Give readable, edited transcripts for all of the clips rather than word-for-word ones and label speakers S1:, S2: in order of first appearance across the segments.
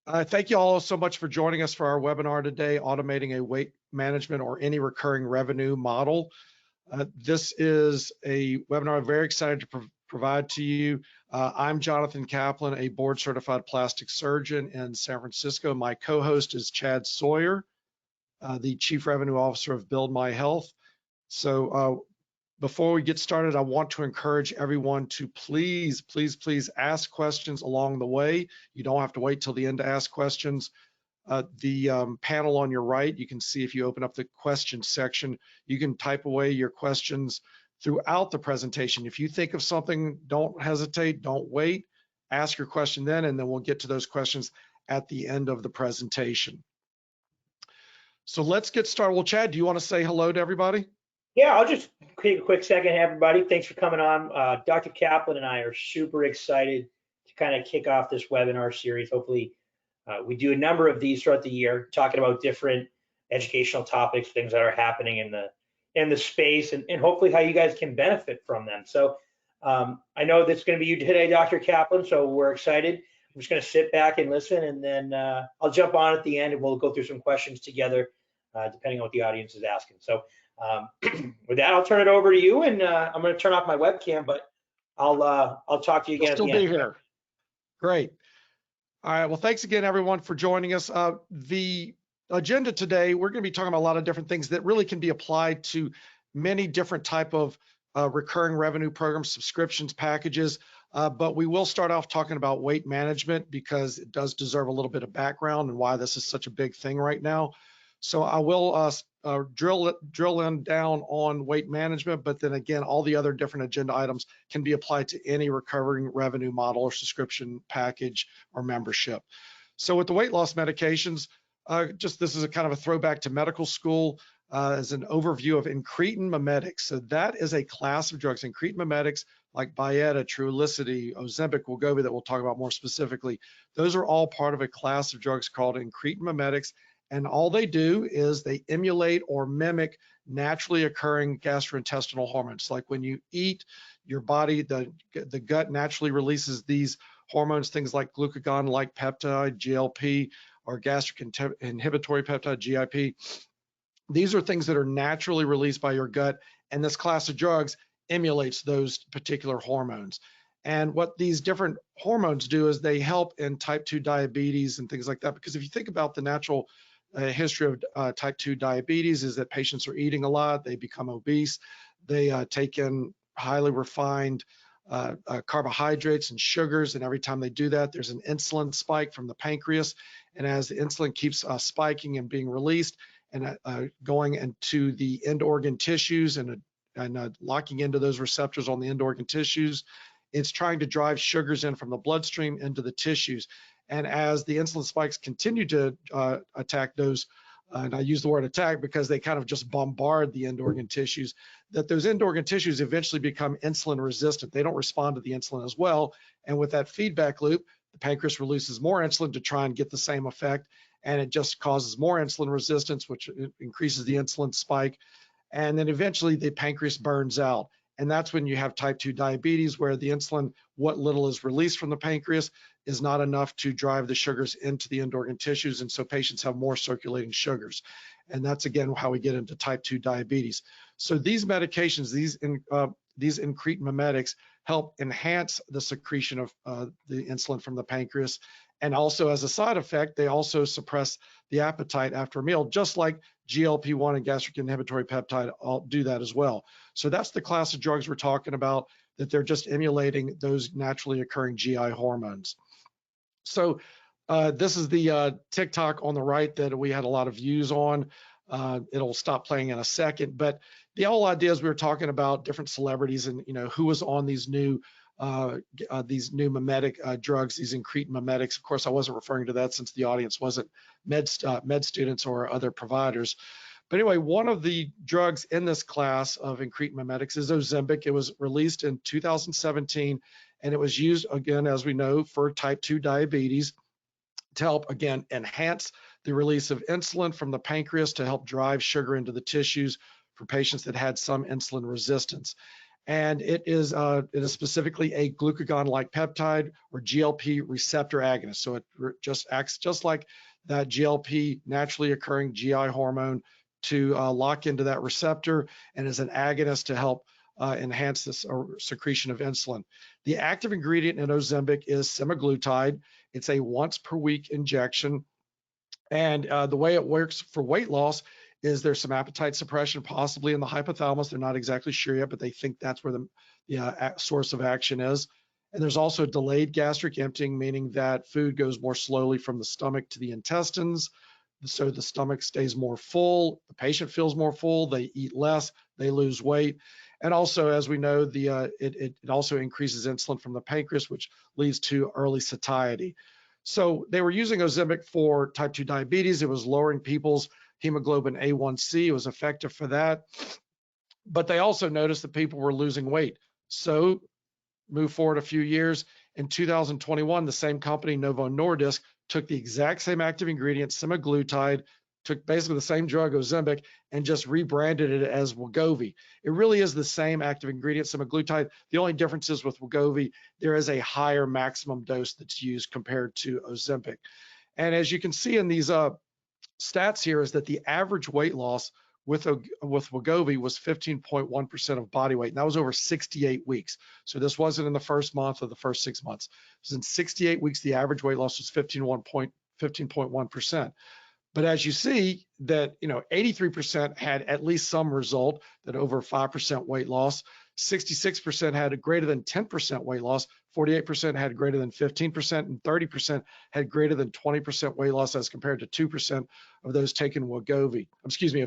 S1: Thank you all so much for joining us for our webinar today, Automating a Weight Management or Any Recurring Revenue Model. This is a webinar I'm very excited to provide to you. I'm Jonathan Kaplan, a board certified plastic surgeon in San Francisco. My co-host is Chad Sawyer, the Chief Revenue Officer of Build My Health. So before we get started, I want to encourage everyone to please ask questions along the way. You don't have to wait till the end to ask questions. The panel on your right, you can see if you open up the questions section, you can type away your questions throughout the presentation. If you think of something, don't hesitate, don't wait, ask your question then, and then we'll get to those questions at the end of the presentation. So let's get started. Well, Chad, do you want to say hello to everybody?
S2: Yeah, I'll just take a quick second, everybody. Thanks for coming on. Dr. Kaplan and I are super excited to kind of kick off this webinar series. Hopefully, we do a number of these throughout the year, talking about different educational topics, things that are happening in the space, and hopefully how you guys can benefit from them. So I know that's going to be you today, Dr. Kaplan, so we're excited. I'm just going to sit back and listen, and then I'll jump on at the end, and we'll go through some questions together, depending on what the audience is asking. So with that, I'll turn it over to you, and I'm going to turn off my webcam, but I'll talk to you again at the end.
S1: You'll still be here. Great. All right. Well, thanks again, everyone, for joining us. The agenda today, we're going to be talking about a lot of different things that really can be applied to many different type of recurring revenue programs, subscriptions, packages. But we will start off talking about weight management because it does deserve a little bit of background and why this is such a big thing right now. So I will drill in down on weight management, but then again, all the other different agenda items can be applied to any recurring revenue model or subscription package or membership. So with the weight loss medications, this is a kind of a throwback to medical school as an overview of incretin mimetics. So that is a class of drugs, incretin mimetics like Byetta, Trulicity, Ozempic, Wegovy that we'll talk about more specifically. Those are all part of a class of drugs called incretin mimetics. And all they do is they emulate or mimic naturally occurring gastrointestinal hormones. Like when you eat, your body, the gut naturally releases these hormones, things like glucagon-like peptide, GLP, or gastric inhibitory peptide, GIP. These are things that are naturally released by your gut, and this class of drugs emulates those particular hormones. And what these different hormones do is they help in type 2 diabetes and things like that. Because if you think about the natural history of type 2 diabetes is that patients are eating a lot, they become obese, they take in highly refined carbohydrates and sugars, and every time they do that, there's an insulin spike from the pancreas. And as the insulin keeps spiking and being released and going into the end organ tissues and locking into those receptors on the end organ tissues, it's trying to drive sugars in from the bloodstream into the tissues. And as the insulin spikes continue to attack those, and I use the word attack because they kind of just bombard the end organ tissues, that those end organ tissues eventually become insulin resistant. They don't respond to the insulin as well. And with that feedback loop, the pancreas releases more insulin to try and get the same effect. And it just causes more insulin resistance, which increases the insulin spike. And then eventually the pancreas burns out. And that's when you have type 2 diabetes, where the insulin, what little is released from the pancreas, is not enough to drive the sugars into the end organ tissues. And so patients have more circulating sugars. And that's, again, how we get into type 2 diabetes. So these medications, these incretin mimetics, help enhance the secretion of the insulin from the pancreas. And also, as a side effect, they also suppress the appetite after a meal, just like GLP-1 and gastric inhibitory peptide all do that as well. So that's the class of drugs we're talking about, that they're just emulating those naturally occurring GI hormones. So this is the TikTok on the right that we had a lot of views on. It'll stop playing in a second, but the whole idea is we were talking about different celebrities and who was on these new mimetic drugs, these incretin mimetics. Of course, I wasn't referring to that since the audience wasn't med students or other providers. But anyway, one of the drugs in this class of incretin mimetics is Ozempic. It was released in 2017, and it was used, again, as we know, for type 2 diabetes to help, again, enhance the release of insulin from the pancreas to help drive sugar into the tissues for patients that had some insulin resistance. and it is specifically a glucagon-like peptide or GLP receptor agonist. So it just acts just like that GLP, naturally occurring GI hormone, to lock into that receptor, and is an agonist to help enhance the secretion of insulin. The active ingredient in Ozempic is semaglutide. It's a once per week injection. And the way it works for weight loss is there's some appetite suppression, possibly in the hypothalamus. They're not exactly sure yet, but they think that's where the source of action is. And there's also delayed gastric emptying, meaning that food goes more slowly from the stomach to the intestines. So the stomach stays more full, the patient feels more full, they eat less, they lose weight. And also, as we know, it also increases insulin from the pancreas, which leads to early satiety. So they were using Ozempic for type 2 diabetes. It was lowering people's hemoglobin A1C. It was effective for that. But they also noticed that people were losing weight. So move forward a few years. In 2021, the same company, Novo Nordisk, took the exact same active ingredient, semaglutide, took basically the same drug, Ozempic, and just rebranded it as Wegovy. It really is the same active ingredient, semaglutide. The only difference is with Wegovy, there is a higher maximum dose that's used compared to Ozempic. And as you can see in these stats here, is that the average weight loss with Wegovy was 15.1% of body weight, and that was over 68 weeks. So this wasn't in the first month or the first 6 months. It was in 68 weeks, the average weight loss was 15.1%. But as you see that, 83% had at least some result, that over 5% weight loss, 66% had a greater than 10% weight loss, 48% had greater than 15%, and 30% had greater than 20% weight loss as compared to 2% of those taking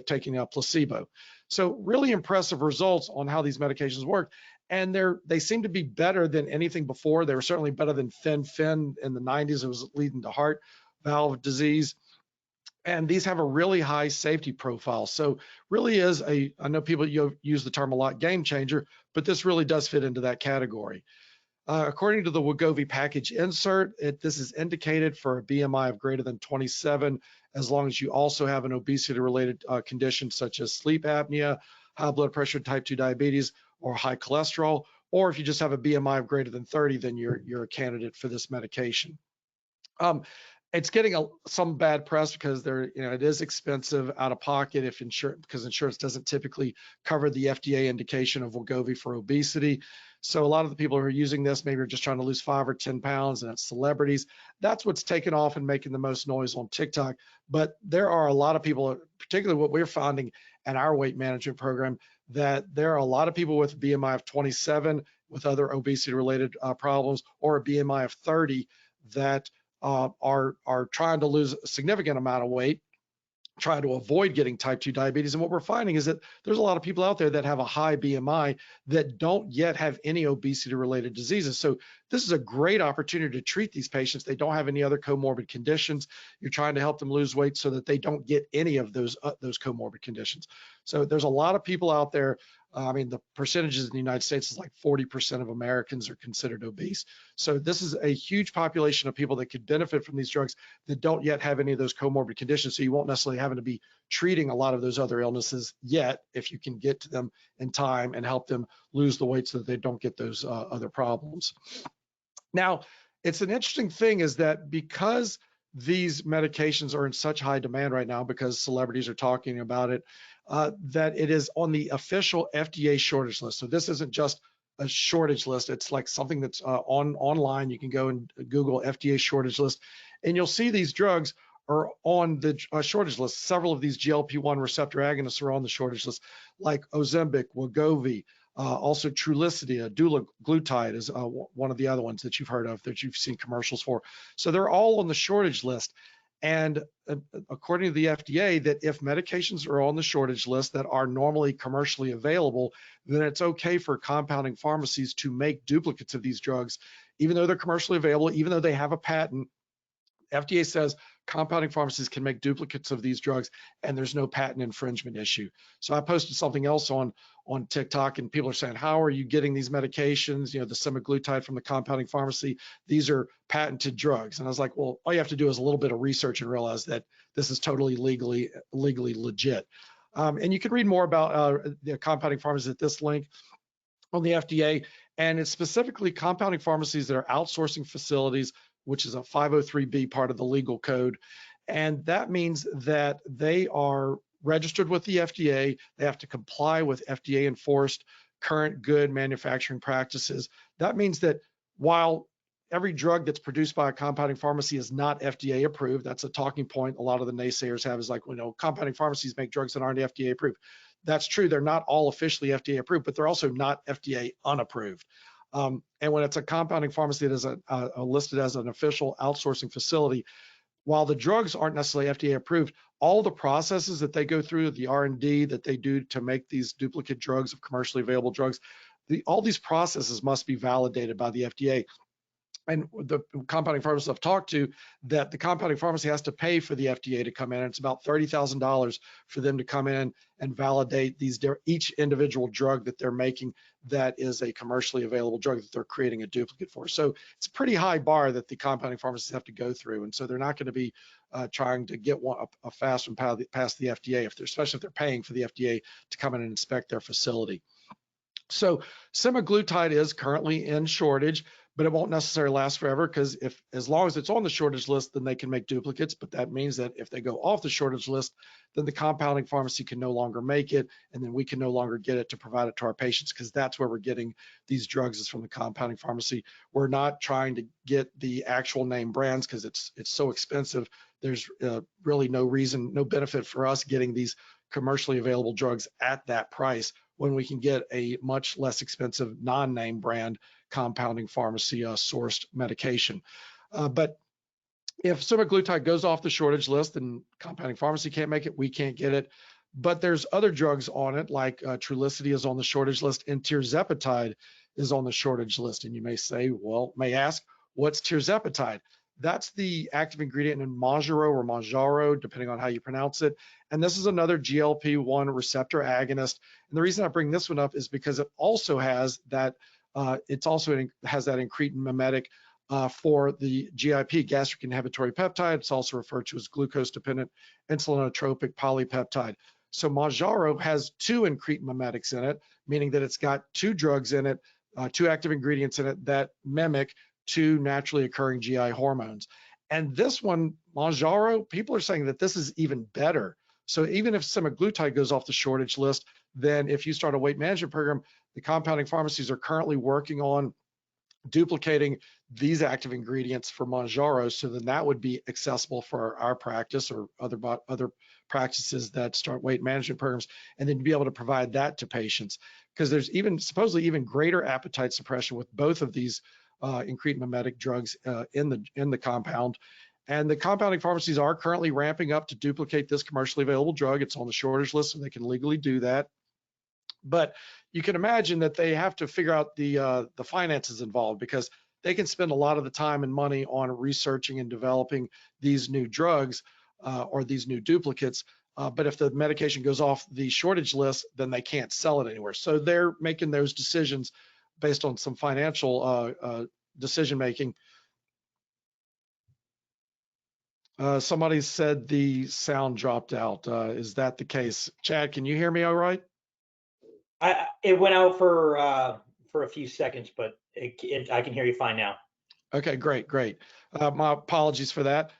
S1: taking a placebo. So really impressive results on how these medications work. And they seem to be better than anything before. They were certainly better than fen in the 90s. It was leading to heart valve disease. And these have a really high safety profile. So really is I know people use the term a lot, game changer, but this really does fit into that category. According to the Wegovy package insert, this is indicated for a BMI of greater than 27, as long as you also have an obesity-related condition such as sleep apnea, high blood pressure, type 2 diabetes, or high cholesterol. Or if you just have a BMI of greater than 30, then you're a candidate for this medication. It's getting some bad press because it is expensive out of pocket because insurance doesn't typically cover the FDA indication of Wegovy for obesity. So a lot of the people who are using this maybe are just trying to lose 5 or 10 pounds, and it's celebrities. That's what's taken off and making the most noise on TikTok. But there are a lot of people, particularly what we're finding in our weight management program, that there are a lot of people with a BMI of 27 with other obesity-related problems, or a BMI of 30 that are trying to lose a significant amount of weight, trying to avoid getting type 2 diabetes. And what we're finding is that there's a lot of people out there that have a high BMI that don't yet have any obesity-related diseases. So this is a great opportunity to treat these patients. They don't have any other comorbid conditions. You're trying to help them lose weight so that they don't get any of those comorbid conditions. So there's a lot of people out there. The percentages in the United States is like 40% of Americans are considered obese. So this is a huge population of people that could benefit from these drugs that don't yet have any of those comorbid conditions. So you won't necessarily having to be treating a lot of those other illnesses yet, if you can get to them in time and help them lose the weight so that they don't get those other problems. Now, it's an interesting thing is that because these medications are in such high demand right now, because celebrities are talking about it, that it is on the official FDA shortage list. So this isn't just a shortage list. It's like something that's online. You can go and Google FDA shortage list, and you'll see these drugs are on the shortage list. Several of these GLP-1 receptor agonists are on the shortage list, like Ozempic, Wegovy, also Trulicity, dulaglutide is one of the other ones that you've heard of, that you've seen commercials for. So they're all on the shortage list. And according to the FDA, that if medications are on the shortage list that are normally commercially available, then it's okay for compounding pharmacies to make duplicates of these drugs, even though they're commercially available, even though they have a patent. FDA says compounding pharmacies can make duplicates of these drugs, and there's no patent infringement issue. So I posted something else on TikTok, and people are saying, how are you getting these medications? The semaglutide from the compounding pharmacy, these are patented drugs. And I was like, well, all you have to do is a little bit of research and realize that this is totally legally legit. And you can read more about the compounding pharmacies at this link. on the FDA, and it's specifically compounding pharmacies that are outsourcing facilities, which is a 503B part of the legal code. And that means that they are registered with the FDA. They have to comply with FDA enforced current good manufacturing practices. That means that while every drug that's produced by a compounding pharmacy is not FDA approved, that's a talking point a lot of the naysayers have, is like, compounding pharmacies make drugs that aren't FDA approved. That's true. They're not all officially FDA approved, but they're also not FDA unapproved. And when it's a compounding pharmacy that is listed as an official outsourcing facility, while the drugs aren't necessarily FDA approved, all the processes that they go through, the R&D that they do to make these duplicate drugs of commercially available drugs, all these processes must be validated by the FDA. And the compounding pharmacists I've talked to, that the compounding pharmacy has to pay for the FDA to come in. It's about $30,000 for them to come in and validate each individual drug that they're making that is a commercially available drug that they're creating a duplicate for. So it's a pretty high bar that the compounding pharmacists have to go through. And so they're not going to be trying to get a fast one past the FDA, especially if they're paying for the FDA to come in and inspect their facility. So semaglutide is currently in shortage, but it won't necessarily last forever, because as long as it's on the shortage list, then they can make duplicates. But that means that if they go off the shortage list, then the compounding pharmacy can no longer make it, and then we can no longer get it to provide it to our patients, because that's where we're getting these drugs, is from the compounding pharmacy. We're not trying to get the actual name brands because it's so expensive. There's really no reason, no benefit for us getting these commercially available drugs at that price when we can get a much less expensive non-name brand compounding pharmacy sourced medication. But if semaglutide goes off the shortage list and compounding pharmacy can't make it, we can't get it. But there's other drugs on it, like Trulicity is on the shortage list, and tirzepatide is on the shortage list. And you may ask, what's tirzepatide? That's the active ingredient in Mounjaro, depending on how you pronounce it. And this is another GLP-1 receptor agonist. And the reason I bring this one up is because it also has that, incretin mimetic for the GIP, gastric inhibitory peptide. It's also referred to as glucose-dependent insulinotropic polypeptide. So Mounjaro has two incretin mimetics in it, meaning that it's got two drugs in it, two active ingredients in it that mimic two naturally occurring GI hormones. And this one, Mounjaro, people are saying that this is even better. So even if semaglutide goes off the shortage list, then if you start a weight management program, the compounding pharmacies are currently working on duplicating these active ingredients for Mounjaro, so then that would be accessible for our practice or other practices that start weight management programs, and then be able to provide that to patients, because there's supposedly even greater appetite suppression with both of these incretin mimetic drugs in the compound. And the compounding pharmacies are currently ramping up to duplicate this commercially available drug. It's on the shortage list, so they can legally do that. But you can imagine that they have to figure out the finances involved, because they can spend a lot of the time and money on researching and developing these new drugs or these new duplicates. But if the medication goes off the shortage list, then they can't sell it anywhere. So they're making those decisions based on some financial decision making. Somebody said the sound dropped out. Is that the case? Chad, can you hear me all right?
S2: It went out for a few seconds, but I can hear you fine now.
S1: Okay, great. My apologies for that.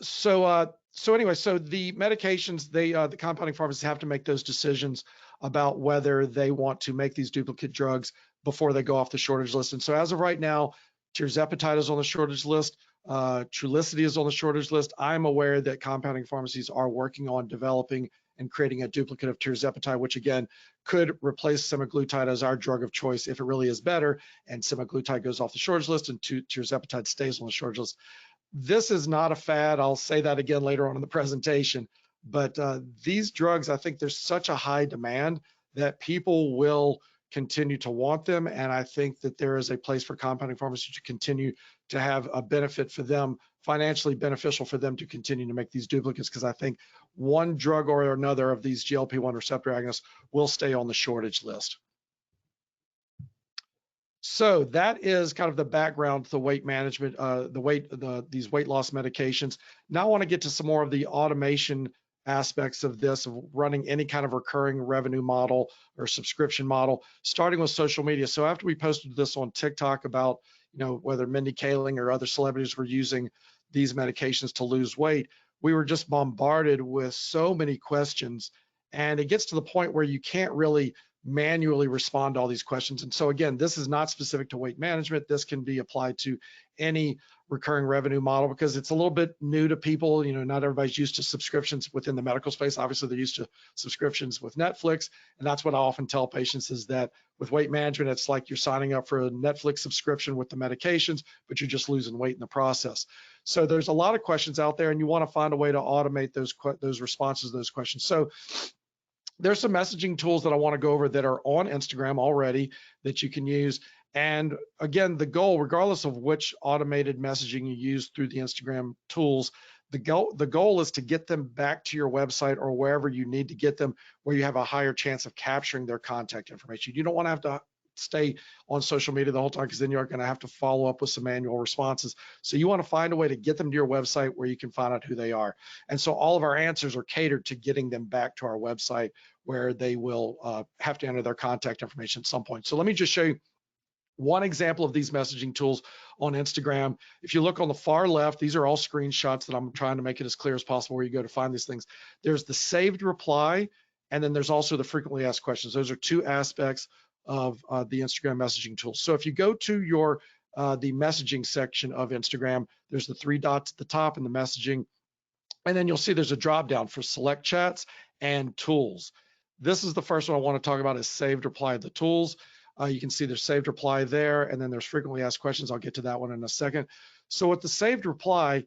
S1: So anyway, so the medications, the compounding pharmacies have to make those decisions about whether they want to make these duplicate drugs before they go off the shortage list. And so as of right now, tirzepatide is on the shortage list. Trulicity is on the shortage list. I'm aware that compounding pharmacies are working on developing and creating a duplicate of tirzepatide, which again could replace semaglutide as our drug of choice if it really is better, and semaglutide goes off the shortage list and tirzepatide stays on the shortage list. This is not a fad. I'll say that again later on in the presentation. But these drugs, I think there's such a high demand that people will continue to want them. And I think that there is a place for compounding pharmacies to continue to have a benefit for them, financially beneficial for them to continue to make these duplicates, because I think one drug or another of these GLP-1 receptor agonists will stay on the shortage list. So that is kind of the background to the weight management, these weight loss medications. Now I want to get to some more of the automation aspects of this, of running any kind of recurring revenue model or subscription model, starting with social media. So after we posted this on TikTok about, whether Mindy Kaling or other celebrities were using these medications to lose weight, we were just bombarded with so many questions. And it gets to the point where you can't really manually respond to all these questions. And so again, this is not specific to weight management. This can be applied to any recurring revenue model because it's a little bit new to people. Not everybody's used to subscriptions within the medical space. Obviously, they're used to subscriptions with Netflix. And that's what I often tell patients is that with weight management, it's like you're signing up for a Netflix subscription with the medications, but you're just losing weight in the process. So there's a lot of questions out there, and you want to find a way to automate those responses to those questions. So there's some messaging tools that I want to go over that are on Instagram already that you can use. And again, the goal, regardless of which automated messaging you use through the Instagram tools, the goal is to get them back to your website or wherever you need to get them, where you have a higher chance of capturing their contact information. You don't want to have to stay on social media the whole time, because then you're going to have to follow up with some manual responses. So you want to find a way to get them to your website where you can find out who they are. And so all of our answers are catered to getting them back to our website, where they will have to enter their contact information at some point. So let me just show you one example of these messaging tools on Instagram. If you look on the far left, these are all screenshots that I'm trying to make it as clear as possible where you go to find these things. There's the saved reply, and then there's also the frequently asked questions. Those are two aspects of the Instagram messaging tool. So if you go to your the messaging section of Instagram, there's the three dots at the top in the messaging, and then you'll see there's a drop down for select chats and tools. This is the first one I want to talk about, is saved reply, the tools. You can see there's saved reply there, and then there's frequently asked questions. I'll get to that one in a second. So with the saved reply,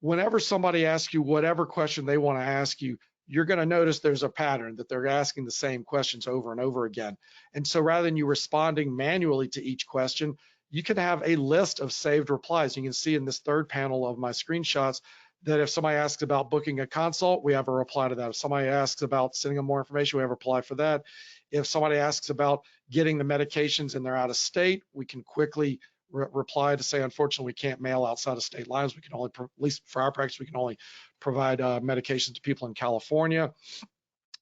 S1: whenever somebody asks you whatever question they want to ask you, you're going to notice there's a pattern that they're asking the same questions over and over again. And so rather than you responding manually to each question, you can have a list of saved replies. You can see in this third panel of my screenshots that if somebody asks about booking a consult, we have a reply to that. If somebody asks about sending them more information, we have a reply for that. If somebody asks about getting the medications and they're out of state, we can quickly reply to say, unfortunately, we can't mail outside of state lines. We can only, at least for our practice, we can only provide medications to people in California.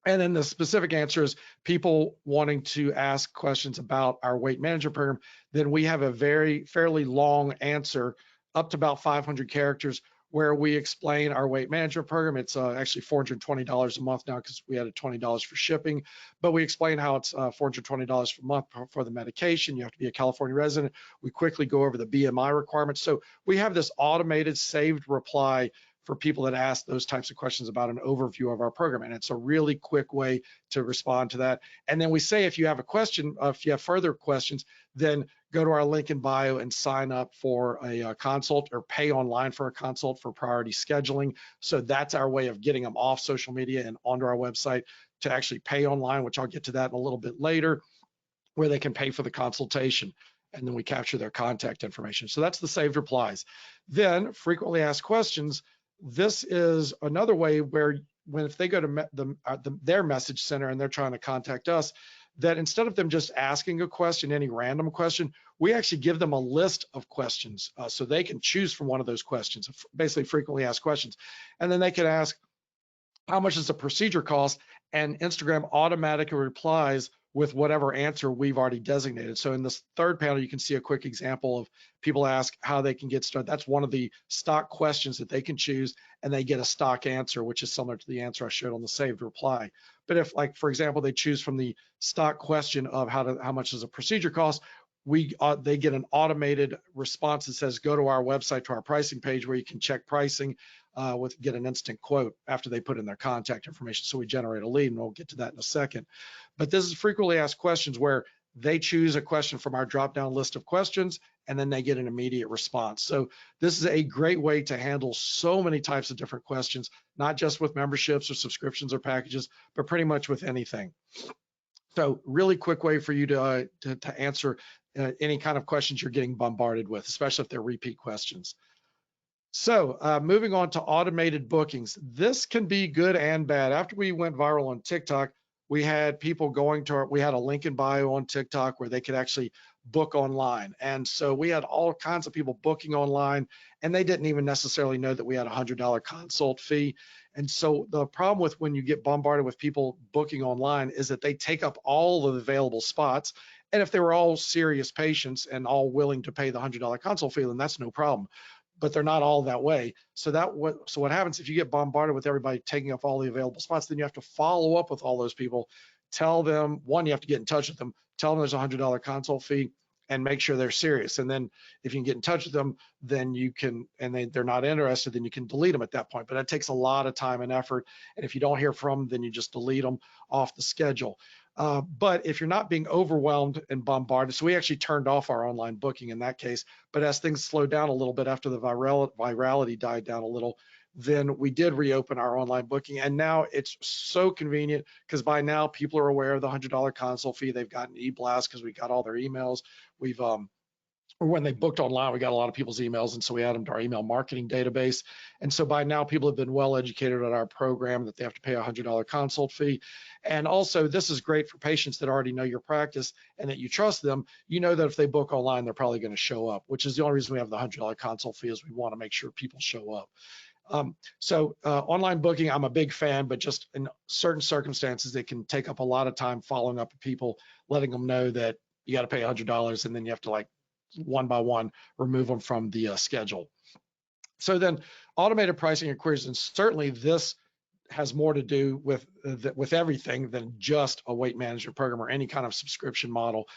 S1: And then the specific answer is people wanting to ask questions about our weight management program. Then we have a fairly long answer, up to about 500 characters, where we explain our weight management program. It's actually $420 a month now because we added $20 for shipping, but we explain how it's $420 a month for the medication. You have to be a California resident. We quickly go over the BMI requirements. So we have this automated saved reply for people that ask those types of questions about an overview of our program. And it's a really quick way to respond to that. And then we say, if you have a question, if you have further questions, then go to our link in bio and sign up for a consult, or pay online for a consult for priority scheduling. So that's our way of getting them off social media and onto our website to actually pay online, which I'll get to that in a little bit later, where they can pay for the consultation. And then we capture their contact information. So that's the saved replies. Then frequently asked questions. This is another way where if they go to their message center and they're trying to contact us, that instead of them just asking a question, any random question, we actually give them a list of questions so they can choose from one of those questions, basically frequently asked questions. And then they can ask, how much does a procedure cost? And Instagram automatically replies with whatever answer we've already designated. So in this third panel, you can see a quick example of people ask how they can get started. That's one of the stock questions that they can choose, and they get a stock answer, which is similar to the answer I showed on the saved reply. But if, like, for example, they choose from the stock question of how much does a procedure cost, they get an automated response that says, go to our website, to our pricing page, where you can check pricing, get an instant quote after they put in their contact information. So we generate a lead, and we'll get to that in a second. But this is frequently asked questions, where they choose a question from our drop-down list of questions, and then they get an immediate response. So this is a great way to handle so many types of different questions, not just with memberships or subscriptions or packages, but pretty much with anything. So really quick way for you to answer any kind of questions you're getting bombarded with, especially if they're repeat questions. So moving on to automated bookings. This can be good and bad. After we went viral on TikTok, we had people we had a link in bio on TikTok where they could actually book online. And so we had all kinds of people booking online, and they didn't even necessarily know that we had a $100 consult fee. And so the problem with when you get bombarded with people booking online is that they take up all of the available spots. And if they were all serious patients and all willing to pay the $100 consult fee, then that's no problem. But they're not all that way. So what happens if you get bombarded with everybody taking up all the available spots, then you have to follow up with all those people, tell them, one, you have to get in touch with them, tell them there's a $100 consult fee, and make sure they're serious. And then if you can get in touch with them, then you can, and they're not interested, then you can delete them at that point. But that takes a lot of time and effort. And if you don't hear from them, then you just delete them off the schedule. But if you're not being overwhelmed and bombarded, so we actually turned off our online booking in that case, but as things slowed down a little bit after the virality died down a little, then we did reopen our online booking. And now it's so convenient because by now people are aware of the $100 consult fee. They've gotten e-blast because we got all their emails. We've or when they booked online, we got a lot of people's emails, and so we add them to our email marketing database. And so by now, people have been well educated on our program that they have to pay a $100 consult fee. And also, this is great for patients that already know your practice and that you trust them. You know that if they book online, they're probably going to show up, which is the only reason we have the $100 consult fee is we want to make sure people show up. Online booking, I'm a big fan, but just in certain circumstances, it can take up a lot of time following up with people, letting them know that you got to pay $100, and then you have to like one by one remove them from the schedule. So then automated pricing inquiries, and certainly this has more to do with everything than just a weight management program or any kind of subscription model.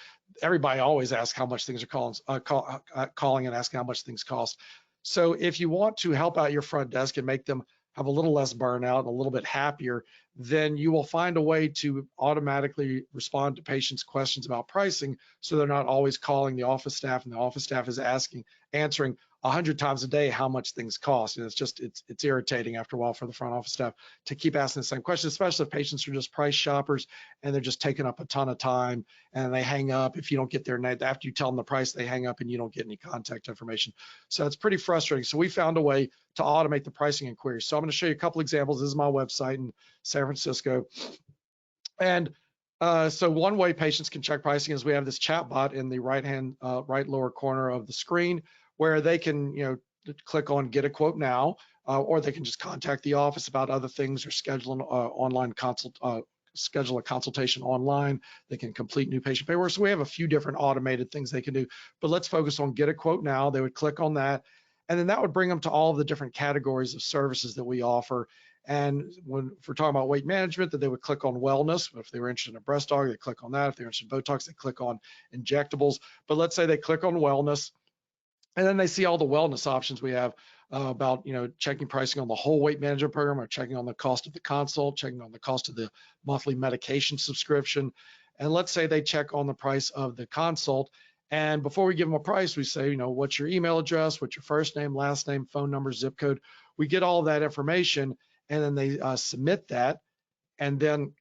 S1: Everybody always asks how much things are calling and asking how much things cost. So if you want to help out your front desk and make them have a little less burnout and a little bit happier, then you will find a way to automatically respond to patients' questions about pricing, so they're not always calling the office staff and the office staff is answering 100 times a day how much things cost. And it's irritating after a while for the front office staff to keep asking the same question, especially if patients are just price shoppers and they're just taking up a ton of time and they hang up. If you don't get their name, after you tell them the price, they hang up and you don't get any contact information. So it's pretty frustrating. So we found a way to automate the pricing inquiries. So I'm going to show you a couple examples. This is my website in San Francisco. And so one way patients can check pricing is we have this chat bot in the right lower corner of the screen, where they can, click on get a quote now, or they can just contact the office about other things or schedule an online schedule a consultation online. They can complete new patient paperwork. So we have a few different automated things they can do, but let's focus on get a quote now. They would click on that, and then that would bring them to all of the different categories of services that we offer. And if we're talking about weight management, that they would click on wellness. If they were interested in a breast aug, they click on that. If they're interested in Botox, they click on injectables. But let's say they click on wellness, and then they see all the wellness options we have about, checking pricing on the whole weight management program, or checking on the cost of the consult, checking on the cost of the monthly medication subscription. And let's say they check on the price of the consult. And before we give them a price, we say, what's your email address, what's your first name, last name, phone number, zip code. We get all that information, and then they submit that. And then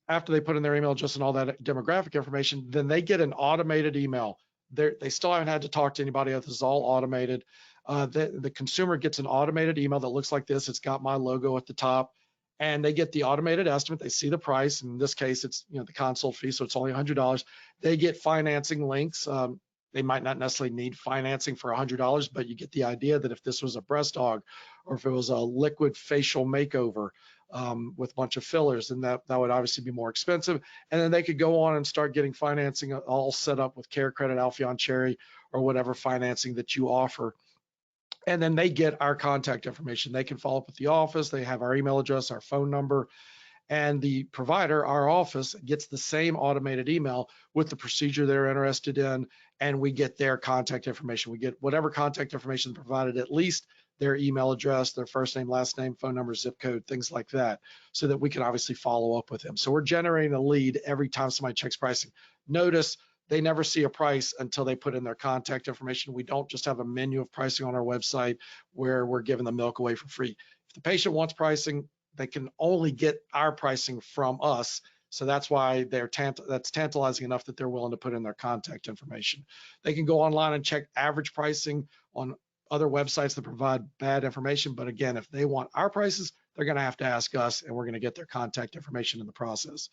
S1: after they put in their email address and all that demographic information, then they get an automated email. They still haven't had to talk to anybody else. This is all automated. The consumer gets an automated email that looks like this. It's got my logo at the top, and they get the automated estimate. They see the price. In this case, it's the consult fee, so it's only $100. They get financing links. They might not necessarily need financing for $100, but you get the idea that if this was a breast aug, or if it was a liquid facial makeover with a bunch of fillers, then that would obviously be more expensive. And then they could go on and start getting financing all set up with Care Credit, Alpheon Cherry, or whatever financing that you offer. And then they get our contact information. They can follow up with the office. They have our email address, our phone number, and the provider, our office, gets the same automated email with the procedure they're interested in, and we get their contact information. We get whatever contact information provided, at least their email address, their first name, last name, phone number, zip code, things like that, so that we can obviously follow up with them. So we're generating a lead every time somebody checks pricing. Notice they never see a price until they put in their contact information. We don't just have a menu of pricing on our website where we're giving the milk away for free. If the patient wants pricing, they can only get our pricing from us. So that's why that's tantalizing enough that they're willing to put in their contact information. They can go online and check average pricing on other websites that provide bad information. But again, if they want our prices, they're going to have to ask us, and we're going to get their contact information in the process.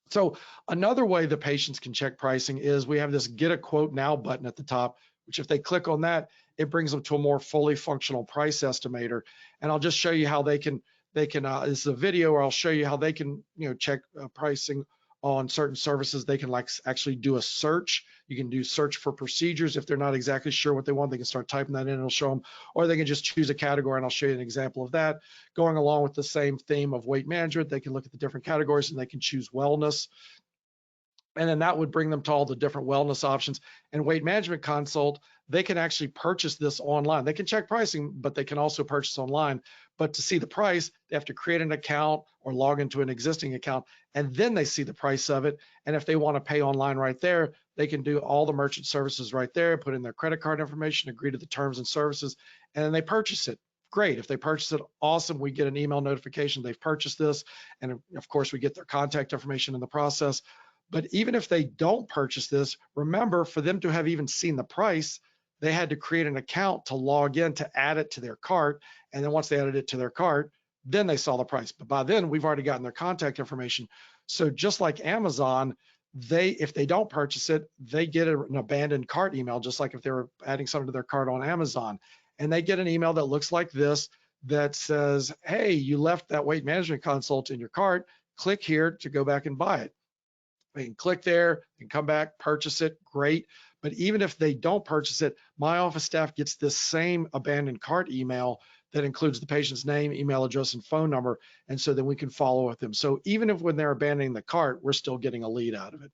S1: So another way the patients can check pricing is we have this get a quote now button at the top, which if they click on that, it brings them to a more fully functional price estimator. And I'll just show you how this is a video where I'll show you how they can, check pricing on certain services. They can actually do a search. You can do search for procedures. If they're not exactly sure what they want, they can start typing that in and it'll show them, or they can just choose a category and I'll show you an example of that. Going along with the same theme of weight management, they can look at the different categories and they can choose wellness. And then that would bring them to all the different wellness options. And weight management consult, they can actually purchase this online. They can check pricing, but they can also purchase online. But to see the price, they have to create an account or log into an existing account, and then they see the price of it. And if they want to pay online right there, they can do all the merchant services right there, put in their credit card information, agree to the terms and services, and then they purchase it. Great. If they purchase it, awesome. We get an email notification they've purchased this. And of course, we get their contact information in the process. But even if they don't purchase this, remember, for them to have even seen the price, they had to create an account to log in to add it to their cart. And then once they added it to their cart, then they saw the price. But by then, we've already gotten their contact information. So just like Amazon, if they don't purchase it, they get an abandoned cart email, just like if they were adding something to their cart on Amazon. And they get an email that looks like this that says, hey, you left that weight management consult in your cart. Click here to go back and buy it. They can click there and come back, purchase it, great. But even if they don't purchase it, my office staff gets this same abandoned cart email that includes the patient's name, email address, and phone number. And so then we can follow with them. So even if when they're abandoning the cart, we're still getting a lead out of it.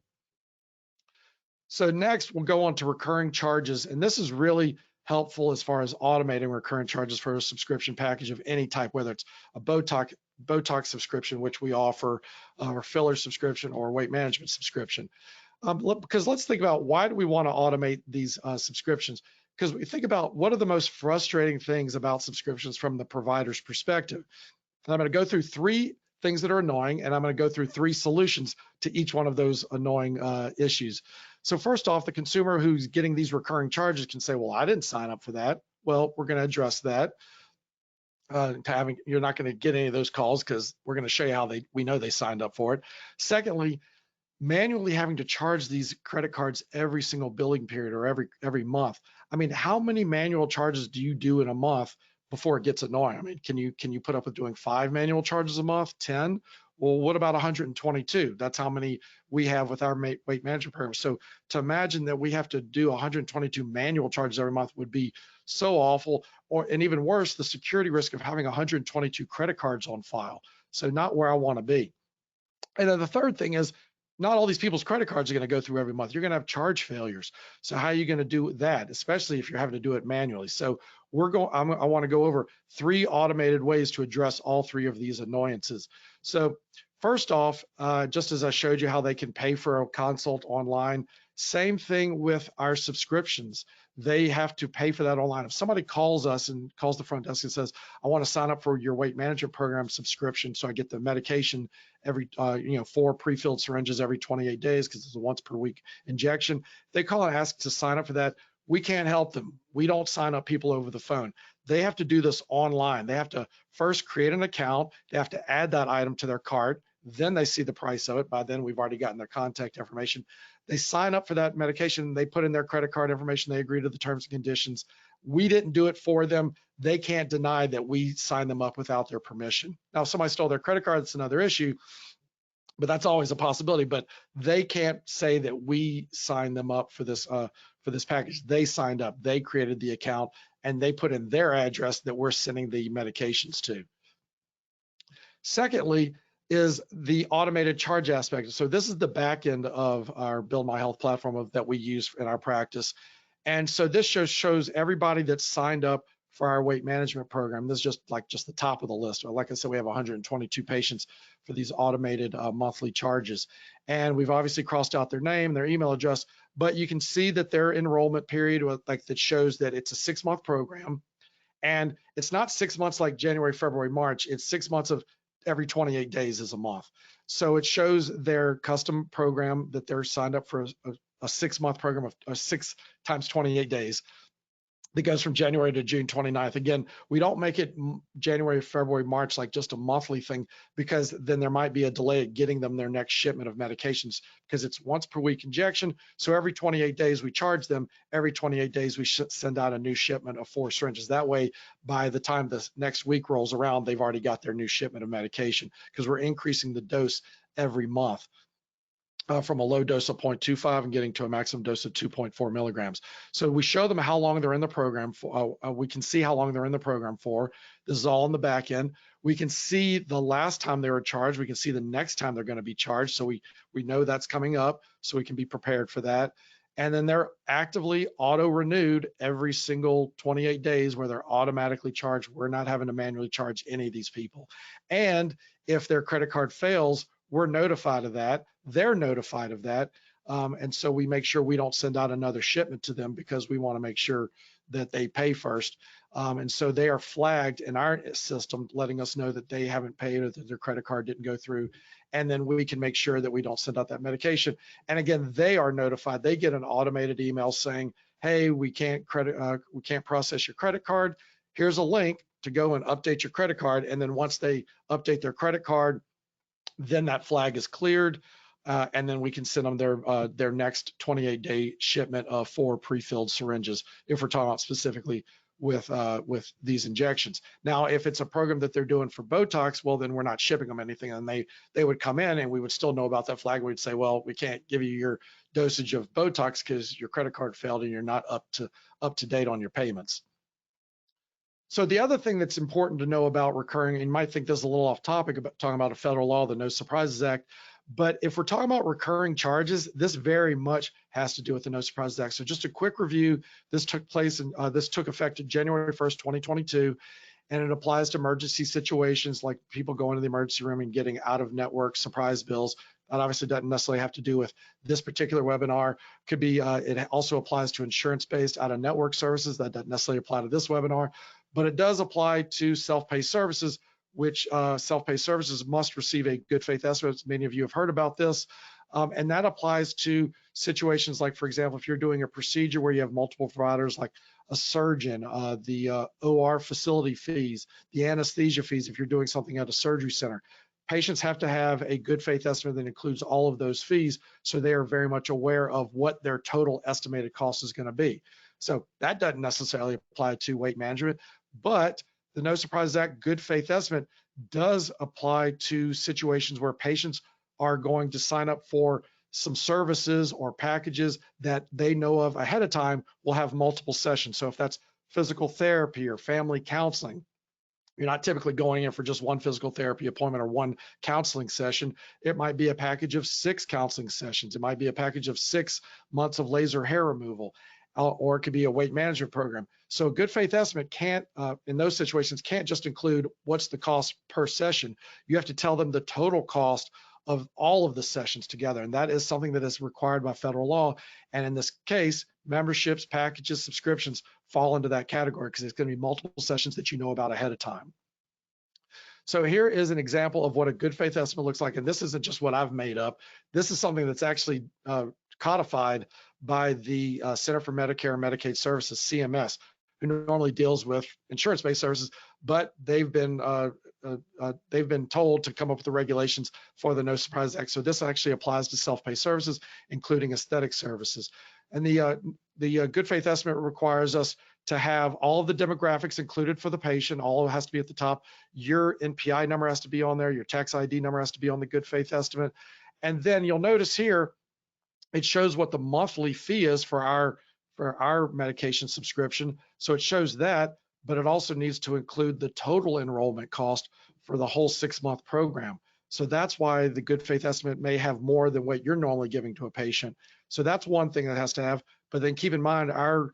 S1: So next we'll go on to recurring charges. And this is really helpful as far as automating recurring charges for a subscription package of any type, whether it's a Botox subscription, which we offer, or filler subscription, or weight management subscription. Because let's think about, why do we want to automate these subscriptions? Because we think about what are the most frustrating things about subscriptions from the provider's perspective. And I'm going to go through 3 things that are annoying, and I'm going to go through 3 solutions to each one of those annoying issues. So first off, the consumer who's getting these recurring charges can say, well, I didn't sign up for that. Well, we're going to address that. You're not going to get any of those calls because we're going to show you how we know they signed up for it. Secondly, manually having to charge these credit cards every single billing period or every month. I mean, how many manual charges do you do in a month before it gets annoying? I mean, can you put up with doing 5 manual charges a month, 10? Well, what about 122? That's how many we have with our weight management program. So to imagine that we have to do 122 manual charges every month would be so awful. And even worse, the security risk of having 122 credit cards on file. So not where I want to be. And then the third thing is, not all these people's credit cards are going to go through every month. You're going to have charge failures. So how are you going to do that, especially if you're having to do it manually? So I want to go over 3 automated ways to address all 3 of these annoyances. So first off, just as I showed you how they can pay for a consult online, same thing with our subscriptions. They have to pay for that online. If somebody calls us and calls the front desk and says, I want to sign up for your weight management program subscription so I get the medication every 4 pre-filled syringes every 28 days because it's a once per week injection. They call and ask to sign up for that. We can't help them. We don't sign up people over the phone. They have to do this online. They have to first create an account. They have to add that item to their cart. Then they see the price of it. By then, we've already gotten their contact information. They sign up for that medication. They put in their credit card information. They agree to the terms and conditions. We didn't do it for them. They can't deny that we signed them up without their permission. Now, if somebody stole their credit card, that's another issue, but that's always a possibility. But they can't say that we signed them up for this package. They signed up. They created the account, and they put in their address that we're sending the medications to. Secondly, is the automated charge aspect. So this is the back end of our Build My Health platform that we use in our practice. And so this shows everybody that's signed up for our weight management program. This is just the top of the list. Like I said, we have 122 patients for these automated monthly charges. And we've obviously crossed out their name, their email address, but you can see that their enrollment period that shows that it's a 6-month program. And it's not 6 months like January, February, March. It's 6 months of every 28 days is a month. So it shows their custom program that they're signed up for a 6-month program of 6 times 28 days. that goes from January to June 29th. Again, we don't make it January, February, March, like just a monthly thing, because then there might be a delay at getting them their next shipment of medications, because it's once per week injection. So every 28 days we charge them, every 28 days we send out a new shipment of 4 syringes. That way, by the time the next week rolls around, they've already got their new shipment of medication, because we're increasing the dose every month. From a low dose of 0.25 and getting to a maximum dose of 2.4 milligrams. So we show them how long they're in the program for. We can see how long they're in the program for. This is all on the back end. We can see the last time they were charged. We can see the next time they're going to be charged. So we know that's coming up, so we can be prepared for that. And then they're actively auto-renewed every single 28 days, where they're automatically charged. We're not having to manually charge any of these people. And if their credit card fails, we're notified of that. They're notified of that. And so we make sure we don't send out another shipment to them, because we want to make sure that they pay first. And so they are flagged in our system, letting us know that they haven't paid or that their credit card didn't go through. And then we can make sure that we don't send out that medication. And again, they are notified. They get an automated email saying, hey, we can't process your credit card. Here's a link to go and update your credit card. And then once they update their credit card, then that flag is cleared, and then we can send them their next 28-day shipment of 4 pre-filled syringes, if we're talking about specifically with these injections. Now, if it's a program that they're doing for Botox, well, then we're not shipping them anything, and they would come in and we would still know about that flag. We'd say, well, we can't give you your dosage of Botox because your credit card failed and you're not up to date on your payments. So the other thing that's important to know about recurring, and you might think this is a little off topic, about talking about a federal law, the No Surprises Act, but if we're talking about recurring charges, this very much has to do with the No Surprises Act. So just a quick review, this took effect January 1st, 2022, and it applies to emergency situations like people going to the emergency room and getting out of network surprise bills. That obviously doesn't necessarily have to do with this particular webinar. Could be, it also applies to insurance-based out-of-network services. That doesn't necessarily apply to this webinar, but it does apply to self-pay services, which self-pay services must receive a good faith estimate. Many of you have heard about this. And that applies to situations like, for example, if you're doing a procedure where you have multiple providers, like a surgeon, the OR facility fees, the anesthesia fees, if you're doing something at a surgery center. Patients have to have a good faith estimate that includes all of those fees, so they are very much aware of what their total estimated cost is going to be. So that doesn't necessarily apply to weight management, but the No Surprises Act good faith estimate does apply to situations where patients are going to sign up for some services or packages that they know of ahead of time will have multiple sessions. So if that's physical therapy or family counseling, you're not typically going in for just one physical therapy appointment or one counseling session. It might be a package of 6 counseling sessions. It might be a package of 6 months of laser hair removal, or it could be a weight management program. So a good faith estimate can't, in those situations, can't just include what's the cost per session. You have to tell them the total cost of all of the sessions together. And that is something that is required by federal law. And in this case, memberships, packages, subscriptions fall into that category, because it's going to be multiple sessions that you know about ahead of time. So here is an example of what a good faith estimate looks like. And this isn't just what I've made up. This is something that's actually codified by the Center for Medicare and Medicaid Services, CMS, who normally deals with insurance-based services, but they've been told to come up with the regulations for the No Surprises Act. So this actually applies to self-pay services, including aesthetic services. And the good faith estimate requires us to have all of the demographics included for the patient. All has to be at the top. Your NPI number has to be on there. Your tax ID number has to be on the good faith estimate. And then you'll notice here, it shows what the monthly fee is for our medication subscription. So it shows that, but it also needs to include the total enrollment cost for the whole 6-month program. So that's why the good faith estimate may have more than what you're normally giving to a patient. So that's one thing that has to have, but then keep in mind our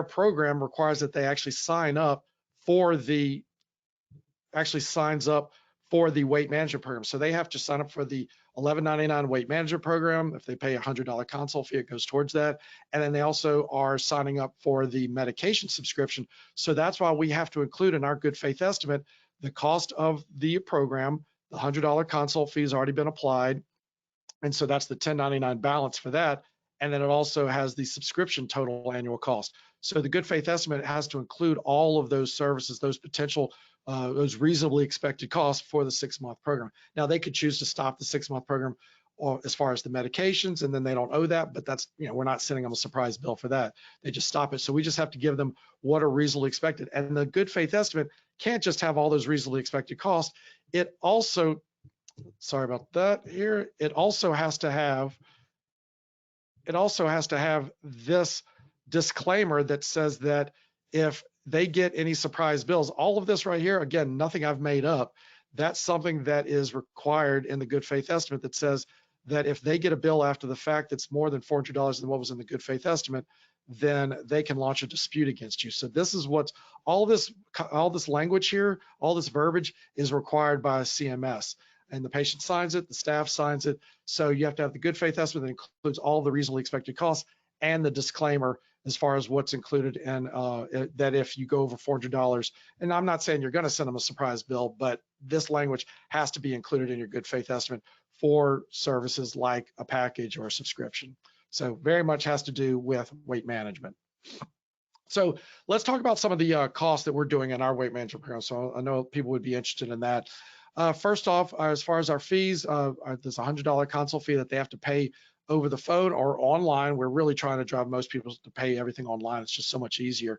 S1: program requires that they actually signs up for the weight management program. So they have to sign up for the $11.99 weight management program. If they pay a $100 consult fee, it goes towards that. And then they also are signing up for the medication subscription. So that's why we have to include in our good faith estimate the cost of the program. The $100 consult fee has already been applied. And so that's the $10.99 balance for that. And then it also has the subscription total annual cost. So the good faith estimate has to include all of those services, those potential, those reasonably expected costs for the 6-month program. Now they could choose to stop the 6-month program or as far as the medications, and then they don't owe that, but that's, we're not sending them a surprise bill for that. They just stop it. So we just have to give them what are reasonably expected. And the good faith estimate can't just have all those reasonably expected costs. It also, sorry about that here, it also has to have this disclaimer that says that if they get any surprise bills, all of this right here, again, nothing I've made up, that's something that is required in the good faith estimate that says that if they get a bill after the fact that's more than $400 than what was in the good faith estimate, then they can launch a dispute against you. So this is what's, all this language here, all this verbiage is required by CMS. And the patient signs it, the staff signs it. So you have to have the good faith estimate that includes all the reasonably expected costs and the disclaimer as far as what's included, and that if you go over $400, and I'm not saying you're going to send them a surprise bill, but this language has to be included in your good faith estimate for services like a package or a subscription. So very much has to do with weight management. So let's talk about some of the costs that we're doing in our weight management program. So I know people would be interested in that. First off, as far as our fees, there's a $100 consult fee that they have to pay over the phone or online. We're really trying to drive most people to pay everything online. It's just so much easier.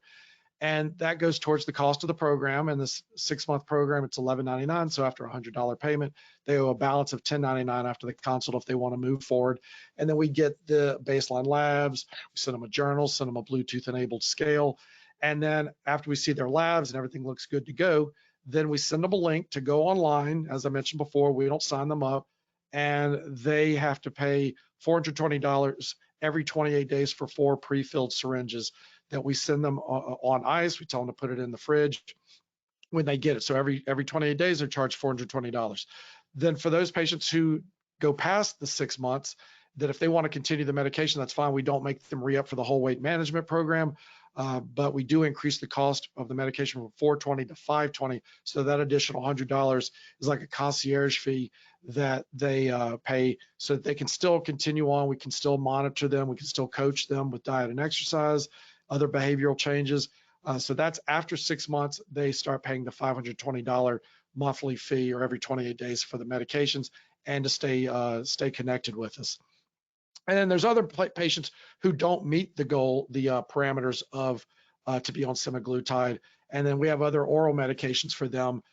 S1: And that goes towards the cost of the program. And this 6-month program, it's $11.99. So after a $100 payment, they owe a balance of $10.99 after the consult if they want to move forward. And then we get the baseline labs, we send them a journal, send them a Bluetooth enabled scale. And then after we see their labs and everything looks good to go, then we send them a link to go online. As I mentioned before, we don't sign them up, and they have to pay $420 every 28 days for 4 pre-filled syringes that we send them on ice. We tell them to put it in the fridge when they get it. So every 28 days, they're charged $420. Then for those patients who go past the 6 months, that if they want to continue the medication, that's fine. We don't make them re-up for the whole weight management program. But we do increase the cost of the medication from $420 to $520. So that additional $100 is like a concierge fee that they pay so that they can still continue on. We can still monitor them. We can still coach them with diet and exercise, other behavioral changes. So that's after 6 months, they start paying the $520 monthly fee or every 28 days for the medications and to stay connected with us. And then there's other patients who don't meet the goal, the parameters of to be on semaglutide. And then we have other oral medications for them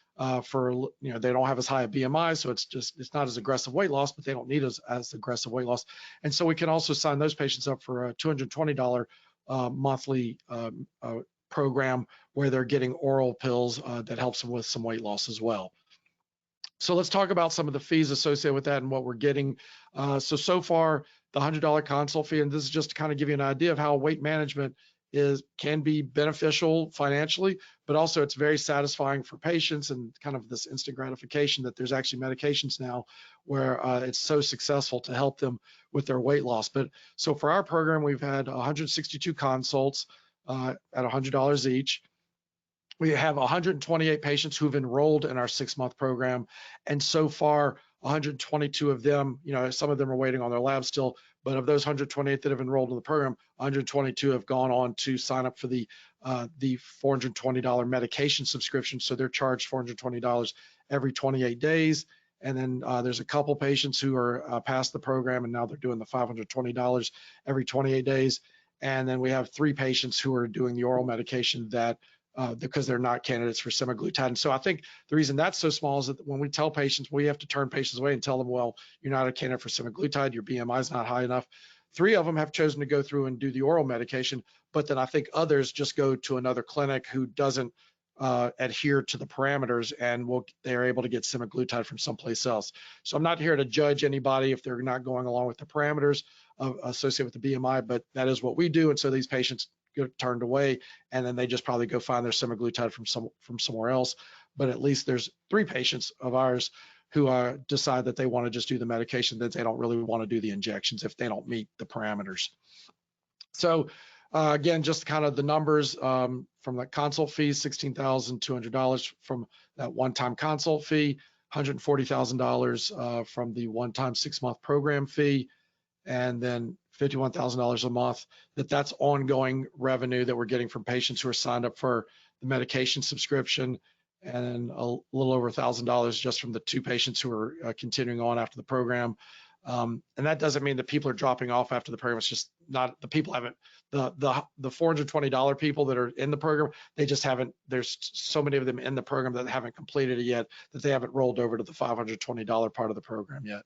S1: for, they don't have as high a BMI, so it's not as aggressive weight loss, but they don't need as aggressive weight loss. And so we can also sign those patients up for a $220 monthly program where they're getting oral pills that helps them with some weight loss as well. So let's talk about some of the fees associated with that and what we're getting. So far, the $100 consult fee, and this is just to kind of give you an idea of how weight management can be beneficial financially, but also it's very satisfying for patients and kind of this instant gratification that there's actually medications now where it's so successful to help them with their weight loss. But so for our program, we've had 162 consults at $100 each. We have 128 patients who've enrolled in our 6-month program, and so far 122 of them, some of them are waiting on their labs still, but of those 128 that have enrolled in the program, 122 have gone on to sign up for the $420 medication subscription. So they're charged $420 every 28 days. And then there's a couple patients who are past the program, and now they're doing the $520 every 28 days. And then we have 3 patients who are doing the oral medication that because they're not candidates for semaglutide. And so I think the reason that's so small is that when we tell patients, we have to turn patients away and tell them, well, you're not a candidate for semaglutide, your BMI is not high enough. 3 of them have chosen to go through and do the oral medication, but then I think others just go to another clinic who doesn't adhere to the parameters, and they're able to get semaglutide from someplace else. So I'm not here to judge anybody if they're not going along with the parameters associated with the BMI, but that is what we do. And so these patients get turned away, and then they just probably go find their semaglutide from somewhere else. But at least there's 3 patients of ours who decide that they want to just do the medication, that they don't really want to do the injections if they don't meet the parameters. So again, just kind of the numbers from the consult fee, $16,200 from that one-time consult fee, $140,000 from the one-time 6-month program fee, and then $51,000 a month, that's ongoing revenue that we're getting from patients who are signed up for the medication subscription, and a little over $1,000 just from the 2 patients who are continuing on after the program. And that doesn't mean that people are dropping off after the program. It's just not, the people haven't, the $420 people that are in the program, they just haven't, there's so many of them in the program that haven't completed it yet, that they haven't rolled over to the $520 part of the program yet.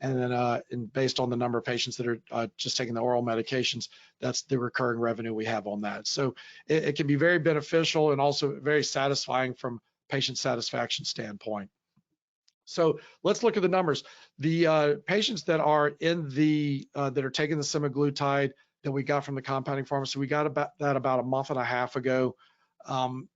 S1: And then and based on the number of patients that are just taking the oral medications, that's the recurring revenue we have on that. So it can be very beneficial and also very satisfying from patient satisfaction standpoint. So let's look at the numbers. The patients that are in the that are taking the semaglutide that we got from the compounding pharmacy, we got about a month and a half ago. And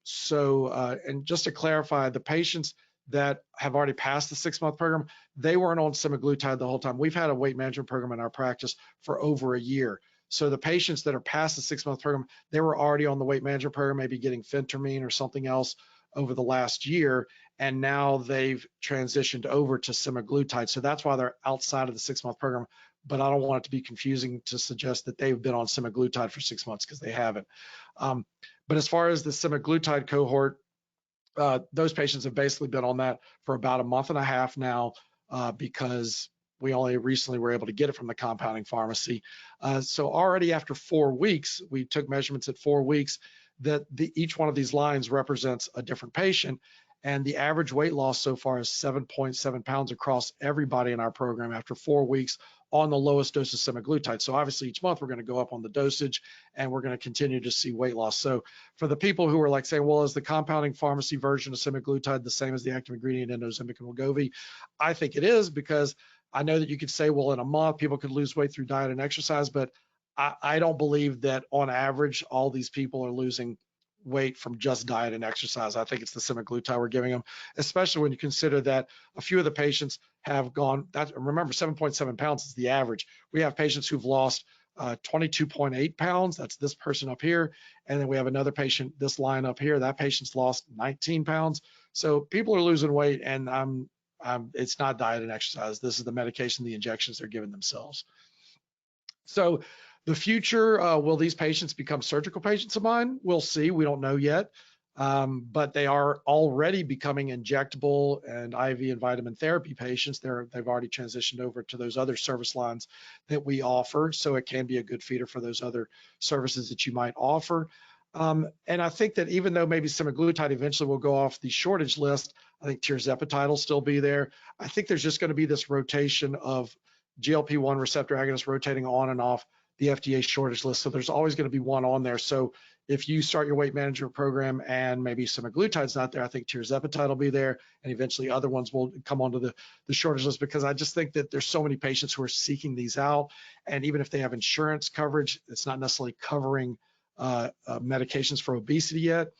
S1: just to clarify, the patients that have already passed the 6-month program, they weren't on semaglutide the whole time. We've had a weight management program in our practice for over a year. So the patients that are past the 6-month program, they were already on the weight management program, maybe getting phentermine or something else over the last year, and now they've transitioned over to semaglutide. So that's why they're outside of the 6-month program, but I don't want it to be confusing to suggest that they've been on semaglutide for 6 months, because they haven't. But as far as the semaglutide cohort, those patients have basically been on that for about a month and a half now, because we only recently were able to get it from the compounding pharmacy. So already after 4 weeks, we took measurements at 4 weeks, that each one of these lines represents a different patient, and the average weight loss so far is 7.7 pounds across everybody in our program after 4 weeks on the lowest dose of semaglutide. So obviously each month we're going to go up on the dosage, and we're going to continue to see weight loss. So for the people who are like saying, well, is the compounding pharmacy version of semaglutide the same as the active ingredient in Ozempic and Wegovy? I think it is, because I know that you could say, well, in a month people could lose weight through diet and exercise, but I don't believe that on average all these people are losing weight from just diet and exercise. I think it's the semaglutide we're giving them, especially when you consider that a few of the patients have gone, remember 7.7 pounds is the average. We have patients who've lost 22.8 pounds. That's this person up here. And then we have another patient, this line up here, that patient's lost 19 pounds. So people are losing weight, and it's not diet and exercise. This is the medication, the injections they're giving themselves. So the future, will these patients become surgical patients of mine? We'll see. We don't know yet. But they are already becoming injectable and IV and vitamin therapy patients. They've already transitioned over to those other service lines that we offer. So it can be a good feeder for those other services that you might offer. And I think that even though maybe semaglutide eventually will go off the shortage list, I think tirzepatide will still be there. I think there's just going to be this rotation of GLP-1 receptor agonists rotating on and off the FDA shortage list. So there's always going to be one on there. So if you start your weight management program and maybe semaglutide's not there, I think tirzepatide will be there, and eventually other ones will come onto the shortage list, because I just think that there's so many patients who are seeking these out. And even if they have insurance coverage, it's not necessarily covering medications for obesity yet.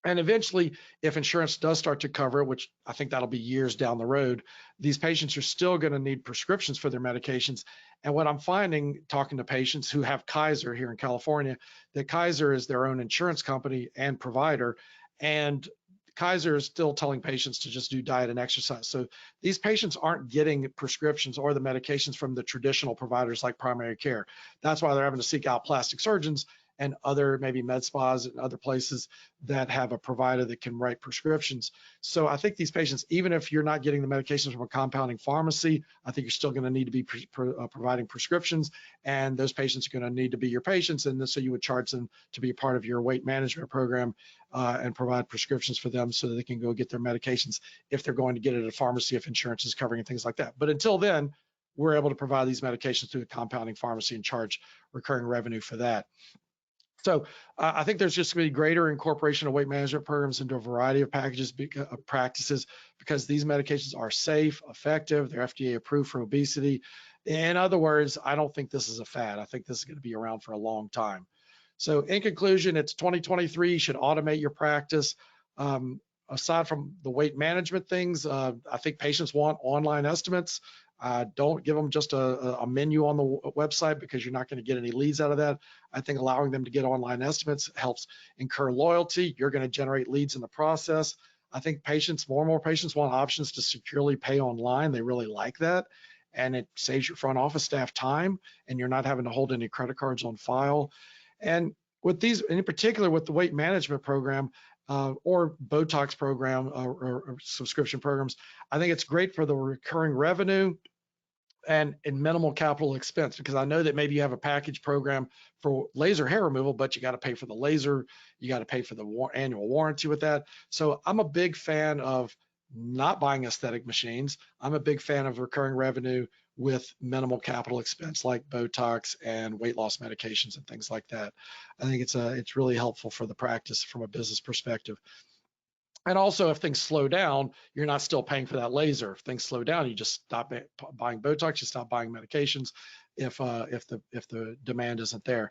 S1: And eventually, if insurance does start to cover it, which I think that'll be years down the road, these patients are still going to need prescriptions for their medications. And what I'm finding, talking to patients who have Kaiser here in California, that Kaiser is their own insurance company and provider, and Kaiser is still telling patients to just do diet and exercise. So these patients aren't getting prescriptions or the medications from the traditional providers like primary care. That's why they're having to seek out plastic surgeons and other maybe med spas and other places that have a provider that can write prescriptions. So I think these patients, even if you're not getting the medications from a compounding pharmacy, I think you're still going to need to be providing prescriptions, and those patients are going to need to be your patients, and so you would charge them to be a part of your weight management program and provide prescriptions for them so that they can go get their medications if they're going to get it at a pharmacy, if insurance is covering and things like that. But until then, we're able to provide these medications through the compounding pharmacy and charge recurring revenue for that. So I think there's just going to be greater incorporation of weight management programs into a variety of practices, because these medications are safe, effective, they're FDA approved for obesity. In other words, I don't think this is a fad. I think this is going to be around for a long time. So in conclusion, it's 2023, you should automate your practice. Aside from the weight management things, I think patients want online estimates. Don't give them just a menu on the website, because you're not going to get any leads out of that. I think allowing them to get online estimates helps incur loyalty. You're going to generate leads in the process. I think more and more patients want options to securely pay online. They really like that. and it saves your front office staff time, and you're not having to hold any credit cards on file. And with these, in particular with the weight management program, or Botox program, or subscription programs, I think it's great for the recurring revenue and minimal capital expense, because I know that maybe you have a package program for laser hair removal, but you got to pay for the laser, you got to pay for the annual warranty with that. So I'm a big fan of not buying aesthetic machines. I'm a big fan of recurring revenue with minimal capital expense, like Botox and weight loss medications and things like that. I think it's really helpful for the practice from a business perspective. And also, if things slow down, you're not still paying for that laser. If things slow down, you just stop buying Botox, you stop buying medications if the demand isn't there.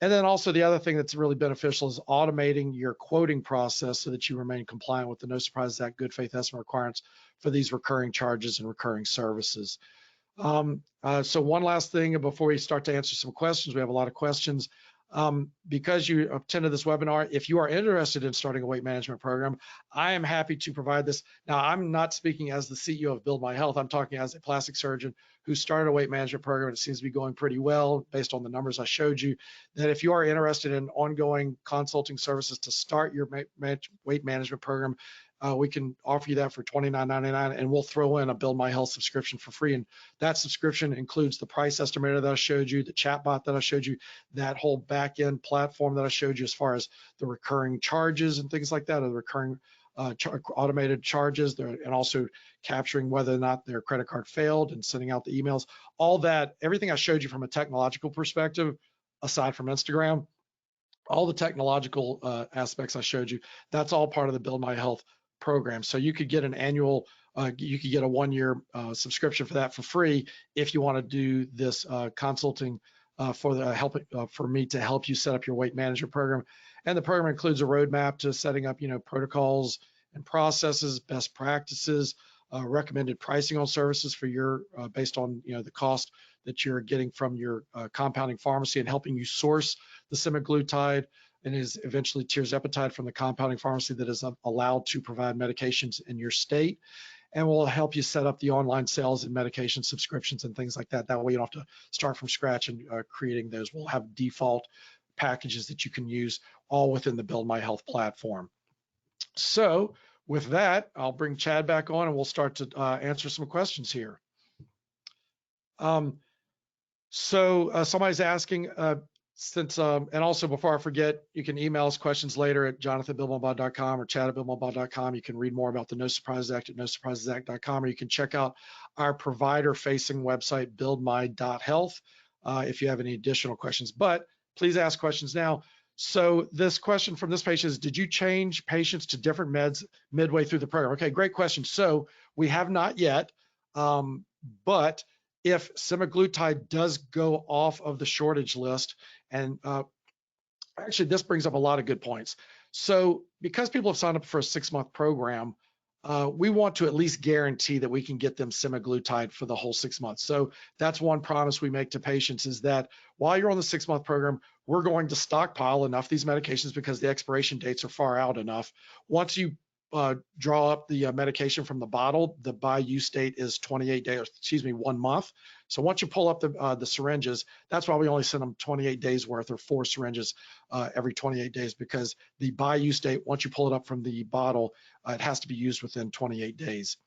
S1: And then also the other thing that's really beneficial is automating your quoting process so that you remain compliant with the No Surprises Act good faith estimate requirements for these recurring charges and recurring services. So one last thing before we start to answer some questions, we have a lot of questions. Because you attended this webinar, if you are interested in starting a weight management program, I am happy to provide this. Now, I'm not speaking as the CEO of Build My Health. I'm talking as a plastic surgeon who started a weight management program. It seems to be going pretty well based on the numbers I showed you. That if you are interested in ongoing consulting services to start your weight management program, we can offer you that for $29.99, and we'll throw in a Build My Health subscription for free. And that subscription includes the price estimator that I showed you, the chatbot that I showed you, that whole back-end platform that I showed you as far as the recurring charges and things like that, or the recurring automated charges, and also capturing whether or not their credit card failed and sending out the emails. All that, everything I showed you from a technological perspective, aside from Instagram, all the technological aspects I showed you, that's all part of the Build My Health program. So you could get an annual, you could get a 1-year subscription for that for free if you want to do this consulting for me to help you set up your weight management program. And the program includes a roadmap to setting up, protocols and processes, best practices, recommended pricing on services for your based on the cost that you're getting from your compounding pharmacy, and helping you source the semaglutide and is eventually tirzepatide from the compounding pharmacy that is allowed to provide medications in your state. And we'll help you set up the online sales and medication subscriptions and things like that. That way you don't have to start from scratch and creating those. We'll have default packages that you can use all within the Build My Health platform. So with that, I'll bring Chad back on and we'll start to answer some questions here. Somebody's asking, and also before I forget, you can email us questions later at jonathan@buildmybod.com or chad@buildmybod.com. You can read more about the No Surprises Act at nosurprisesact.com, or you can check out our provider-facing website, buildmy.health, if you have any additional questions. But please ask questions now. So this question from this patient is, did you change patients to different meds midway through the program? Okay, great question. So we have not yet, but if semaglutide does go off of the shortage list, and actually this brings up a lot of good points. So because people have signed up for a 6-month program, we want to at least guarantee that we can get them semaglutide for the whole 6 months. So that's one promise we make to patients, is that while you're on the 6-month program, we're going to stockpile enough of these medications because the expiration dates are far out enough. Once you draw up the medication from the bottle, the by use date is 28 days, 1 month. So once you pull up the syringes, that's why we only send them 28 days worth, or 4 syringes every 28 days, because the by use date, once you pull it up from the bottle, it has to be used within 28 days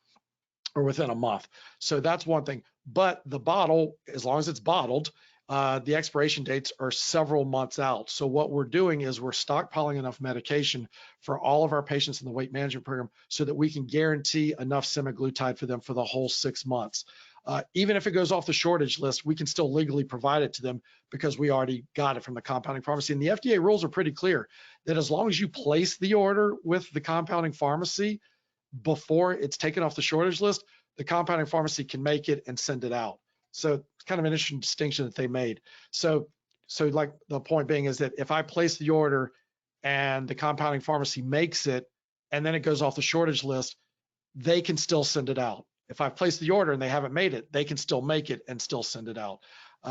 S1: or within a month. So that's one thing. But the bottle, as long as it's bottled, the expiration dates are several months out. So what we're doing is we're stockpiling enough medication for all of our patients in the weight management program so that we can guarantee enough semaglutide for them for the whole 6 months. Even if it goes off the shortage list, we can still legally provide it to them because we already got it from the compounding pharmacy. And the FDA rules are pretty clear that as long as you place the order with the compounding pharmacy before it's taken off the shortage list, the compounding pharmacy can make it and send it out. So it's kind of an interesting distinction that they made. So like the point being is that if I place the order and the compounding pharmacy makes it and then it goes off the shortage list, they can still send it out. If I place the order and they haven't made it, they can still make it and still send it out.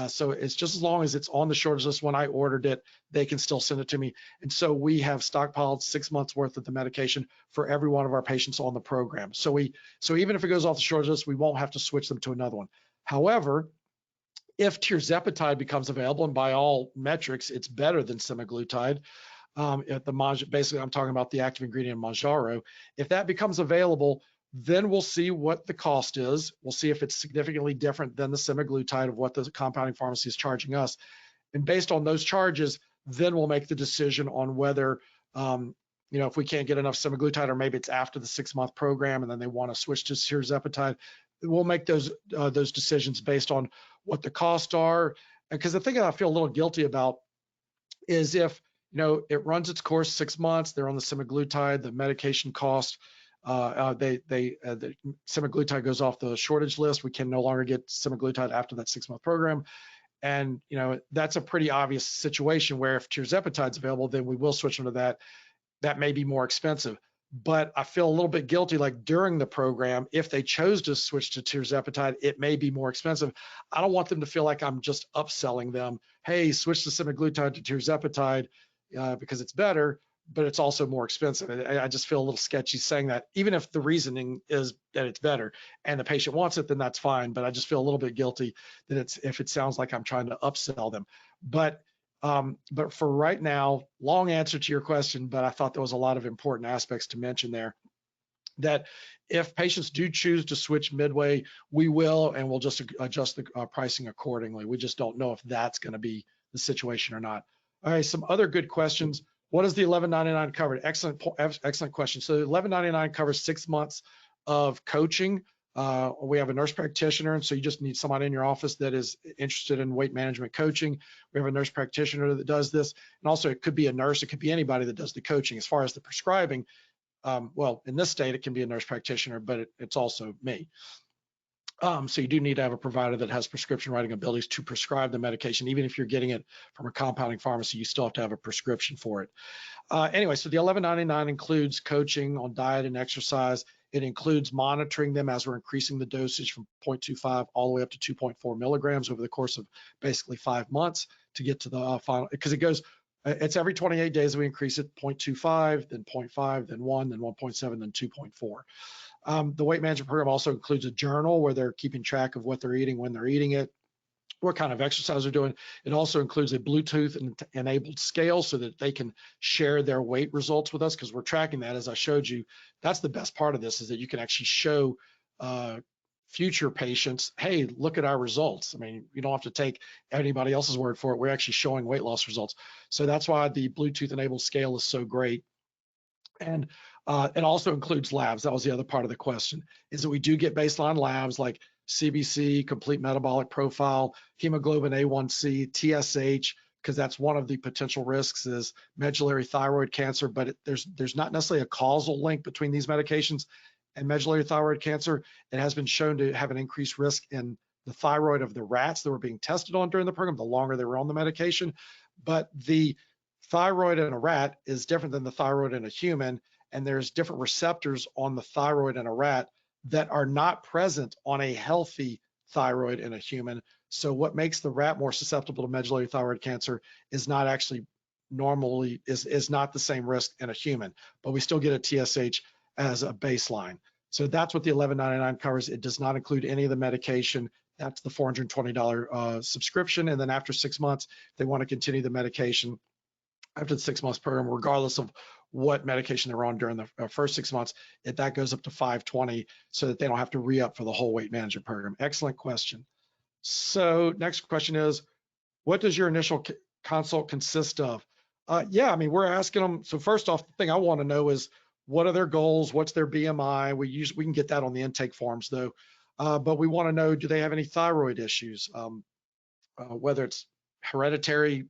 S1: So it's just as long as it's on the shortage list when I ordered it, they can still send it to me. And so we have stockpiled 6 months worth of the medication for every one of our patients on the program. So even if it goes off the shortage list, we won't have to switch them to another one. However, if tirzepatide becomes available, and by all metrics, it's better than semaglutide, basically I'm talking about the active ingredient Mounjaro. If that becomes available, then we'll see what the cost is. We'll see if it's significantly different than the semaglutide of what the compounding pharmacy is charging us. And based on those charges, then we'll make the decision on whether, if we can't get enough semaglutide, or maybe it's after the 6-month program and then they want to switch to tirzepatide. We'll make those decisions based on what the costs are. Because the thing that I feel a little guilty about is if it runs its course 6 months, they're on the semaglutide, the medication cost, the semaglutide goes off the shortage list. We can no longer get semaglutide after that 6-month program. And that's a pretty obvious situation where if tirzepatide's available, then we will switch them to that. That may be more expensive. But I feel a little bit guilty, like during the program, if they chose to switch to tirzepatide, it may be more expensive. I don't want them to feel like I'm just upselling them. Hey, switch the semaglutide to tirzepatide because it's better, but it's also more expensive. I just feel a little sketchy saying that, even if the reasoning is that it's better and the patient wants it, then that's fine. But I just feel a little bit guilty that if it sounds like I'm trying to upsell them. But for right now, long answer to your question, but I thought there was a lot of important aspects to mention there. That if patients do choose to switch midway, we will, and we'll just adjust the pricing accordingly. We just don't know if that's going to be the situation or not. All right, some other good questions. What is the $11.99 covered? Excellent question. So $11.99 covers 6 months of coaching. We have a nurse practitioner, and so you just need somebody in your office that is interested in weight management coaching. We have a nurse practitioner that does this, and also it could be a nurse, it could be anybody that does the coaching. As far as the prescribing, well, in this state, it can be a nurse practitioner, but it's also me. So you do need to have a provider that has prescription writing abilities to prescribe the medication. Even if you're getting it from a compounding pharmacy, you still have to have a prescription for it. Anyway, so the $11.99 includes coaching on diet and exercise. It includes monitoring them as we're increasing the dosage from 0.25 all the way up to 2.4 milligrams over the course of basically 5 months to get to the final, because it's every 28 days we increase it, 0.25, then 0.5, then 1, then 1.7, then 2.4. The weight management program also includes a journal where they're keeping track of what they're eating, when they're eating it, what kind of exercise they're doing. It also includes a Bluetooth enabled scale so that they can share their weight results with us, because we're tracking that, as I showed you. That's the best part of this, is that you can actually show future patients, hey, look at our results. I mean, you don't have to take anybody else's word for it. We're actually showing weight loss results. So that's why the Bluetooth enabled scale is so great. And it also includes labs. That was the other part of the question, is that we do get baseline labs like CBC, complete metabolic profile, hemoglobin A1C, TSH, because that's one of the potential risks is medullary thyroid cancer, but there's not necessarily a causal link between these medications and medullary thyroid cancer. It has been shown to have an increased risk in the thyroid of the rats that were being tested on during the program, the longer they were on the medication. But the thyroid in a rat is different than the thyroid in a human, and there's different receptors on the thyroid in a rat that are not present on a healthy thyroid in a human. So what makes the rat more susceptible to medullary thyroid cancer is not actually normally, is not the same risk in a human, but we still get a TSH as a baseline. So that's what the $11.99 covers. It does not include any of the medication. That's the $420 subscription. And then after 6 months, if they want to continue the medication after the 6 months program, regardless of what medication they're on during the first 6 months, that goes up to $520 so that they don't have to re-up for the whole weight management program. Excellent question. So next question is, what does your initial consult consist of? Yeah, I mean, we're asking them. So first off, the thing I want to know is, what are their goals? What's their BMI? We can get that on the intake forms though. But we want to know, do they have any thyroid issues? Whether it's hereditary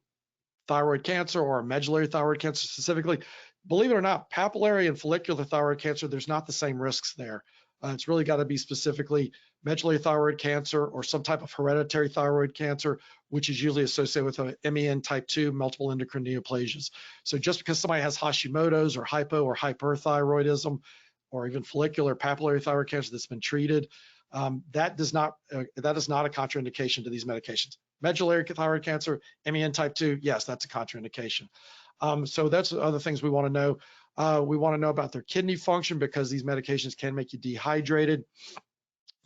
S1: thyroid cancer or medullary thyroid cancer specifically. Believe it or not, papillary and follicular thyroid cancer, there's not the same risks there. It's really got to be specifically medullary thyroid cancer or some type of hereditary thyroid cancer, which is usually associated with a MEN type 2 multiple endocrine neoplasias. So just because somebody has Hashimoto's or hypo or hyperthyroidism, or even follicular papillary thyroid cancer that's been treated, that is not a contraindication to these medications. Medullary thyroid cancer, MEN type 2, yes, that's a contraindication. So that's other things we want to know. We want to know about their kidney function, because these medications can make you dehydrated.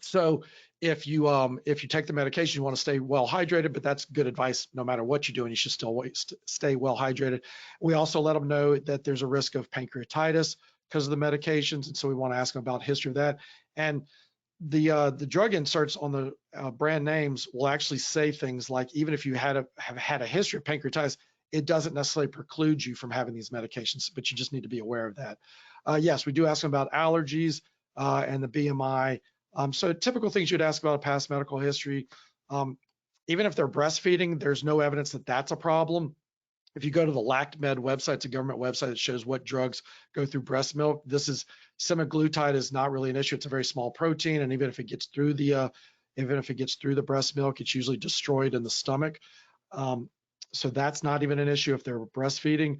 S1: So if you take the medication, you want to stay well hydrated, but that's good advice no matter what you're doing. You should still stay well hydrated. We also let them know that there's a risk of pancreatitis because of the medications, and so we want to ask them about history of that. And the drug inserts on the brand names will actually say things like, even if you have had a history of pancreatitis, it doesn't necessarily preclude you from having these medications, but you just need to be aware of that. Yes, we do ask them about allergies and the BMI. So typical things you'd ask about a past medical history. Even if they're breastfeeding, there's no evidence that that's a problem. If you go to the LactMed website, it's a government website that shows what drugs go through breast milk. Semaglutide is not really an issue. It's a very small protein, and even if it gets through the breast milk, it's usually destroyed in the stomach. So that's not even an issue if they're breastfeeding.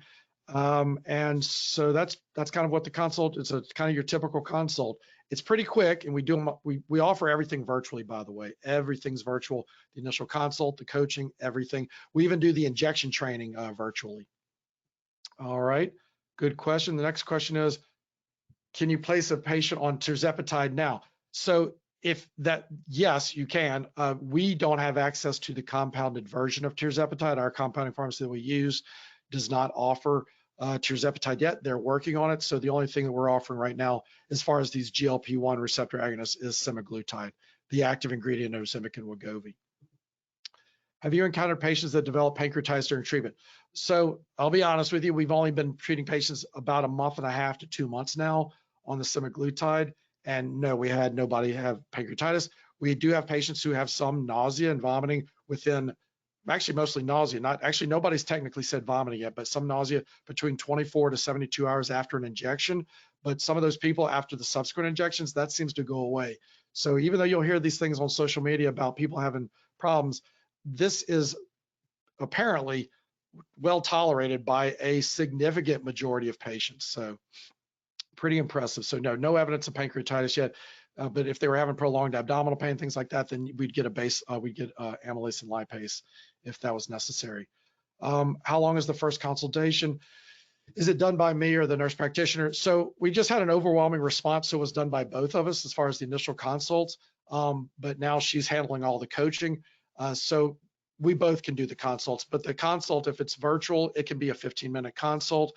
S1: And so that's kind of what the consult. It's kind of your typical consult. It's pretty quick, and we offer everything virtually, by the way. Everything's virtual. The initial consult, the coaching, everything. We even do the injection training virtually. All right, good question. The next question is, can you place a patient on tirzepatide now? So yes, you can. We don't have access to the compounded version of tirzepatide. Our compounding pharmacy that we use does not offer tirzepatide yet. They're working on it. So the only thing that we're offering right now, as far as these GLP-1 receptor agonists, is semaglutide, the active ingredient of Ozempic and Wegovy. Have you encountered patients that develop pancreatitis during treatment? So I'll be honest with you, we've only been treating patients about a month and a half to 2 months now on the semaglutide. And no, we had nobody have pancreatitis. We do have patients who have some nausea and vomiting within, actually mostly nausea. Nobody's technically said vomiting yet, but some nausea between 24 to 72 hours after an injection. But some of those people after the subsequent injections, that seems to go away. So even though you'll hear these things on social media about people having problems, this is apparently well tolerated by a significant majority of patients. So pretty impressive. So no evidence of pancreatitis yet. But if they were having prolonged abdominal pain, things like that, then we'd get amylase and lipase if that was necessary. How long is the first consultation? Is it done by me or the nurse practitioner? So we just had an overwhelming response. So it was done by both of us as far as the initial consults. But now she's handling all the coaching. So we both can do the consults, but the consult, if it's virtual, it can be a 15-minute consult,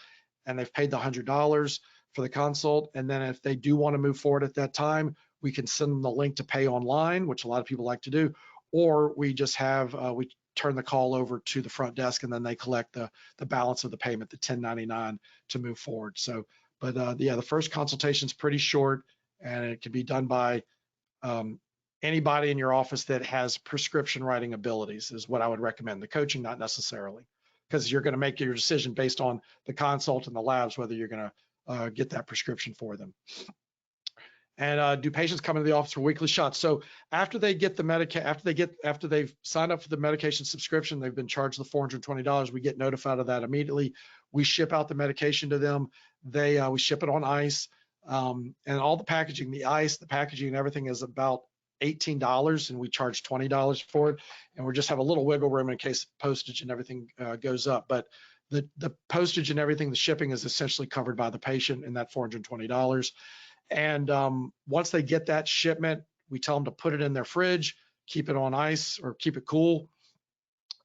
S1: and they've paid the $100 for the consult. And then if they do want to move forward at that time, we can send them the link to pay online, which a lot of people like to do, or we just we turn the call over to the front desk, and then they collect the balance of the payment, the 1099, to move forward. So, but yeah, the first consultation is pretty short, and it can be done by anybody in your office that has prescription writing abilities is what I would recommend. The coaching, not necessarily, because you're going to make your decision based on the consult and the labs, whether you're going to get that prescription for them. And do patients come into the office for weekly shots? So after they get the after they've signed up for the medication subscription, they've been charged the $420. We get notified of that immediately. We ship out the medication to them. We ship it on ice, and all the packaging, the ice, the packaging, and everything is about $18, and we charge $20 for it. And we just have a little wiggle room in case postage and everything goes up. But the postage and everything, the shipping is essentially covered by the patient in that $420. And once they get that shipment, we tell them to put it in their fridge, keep it on ice or keep it cool.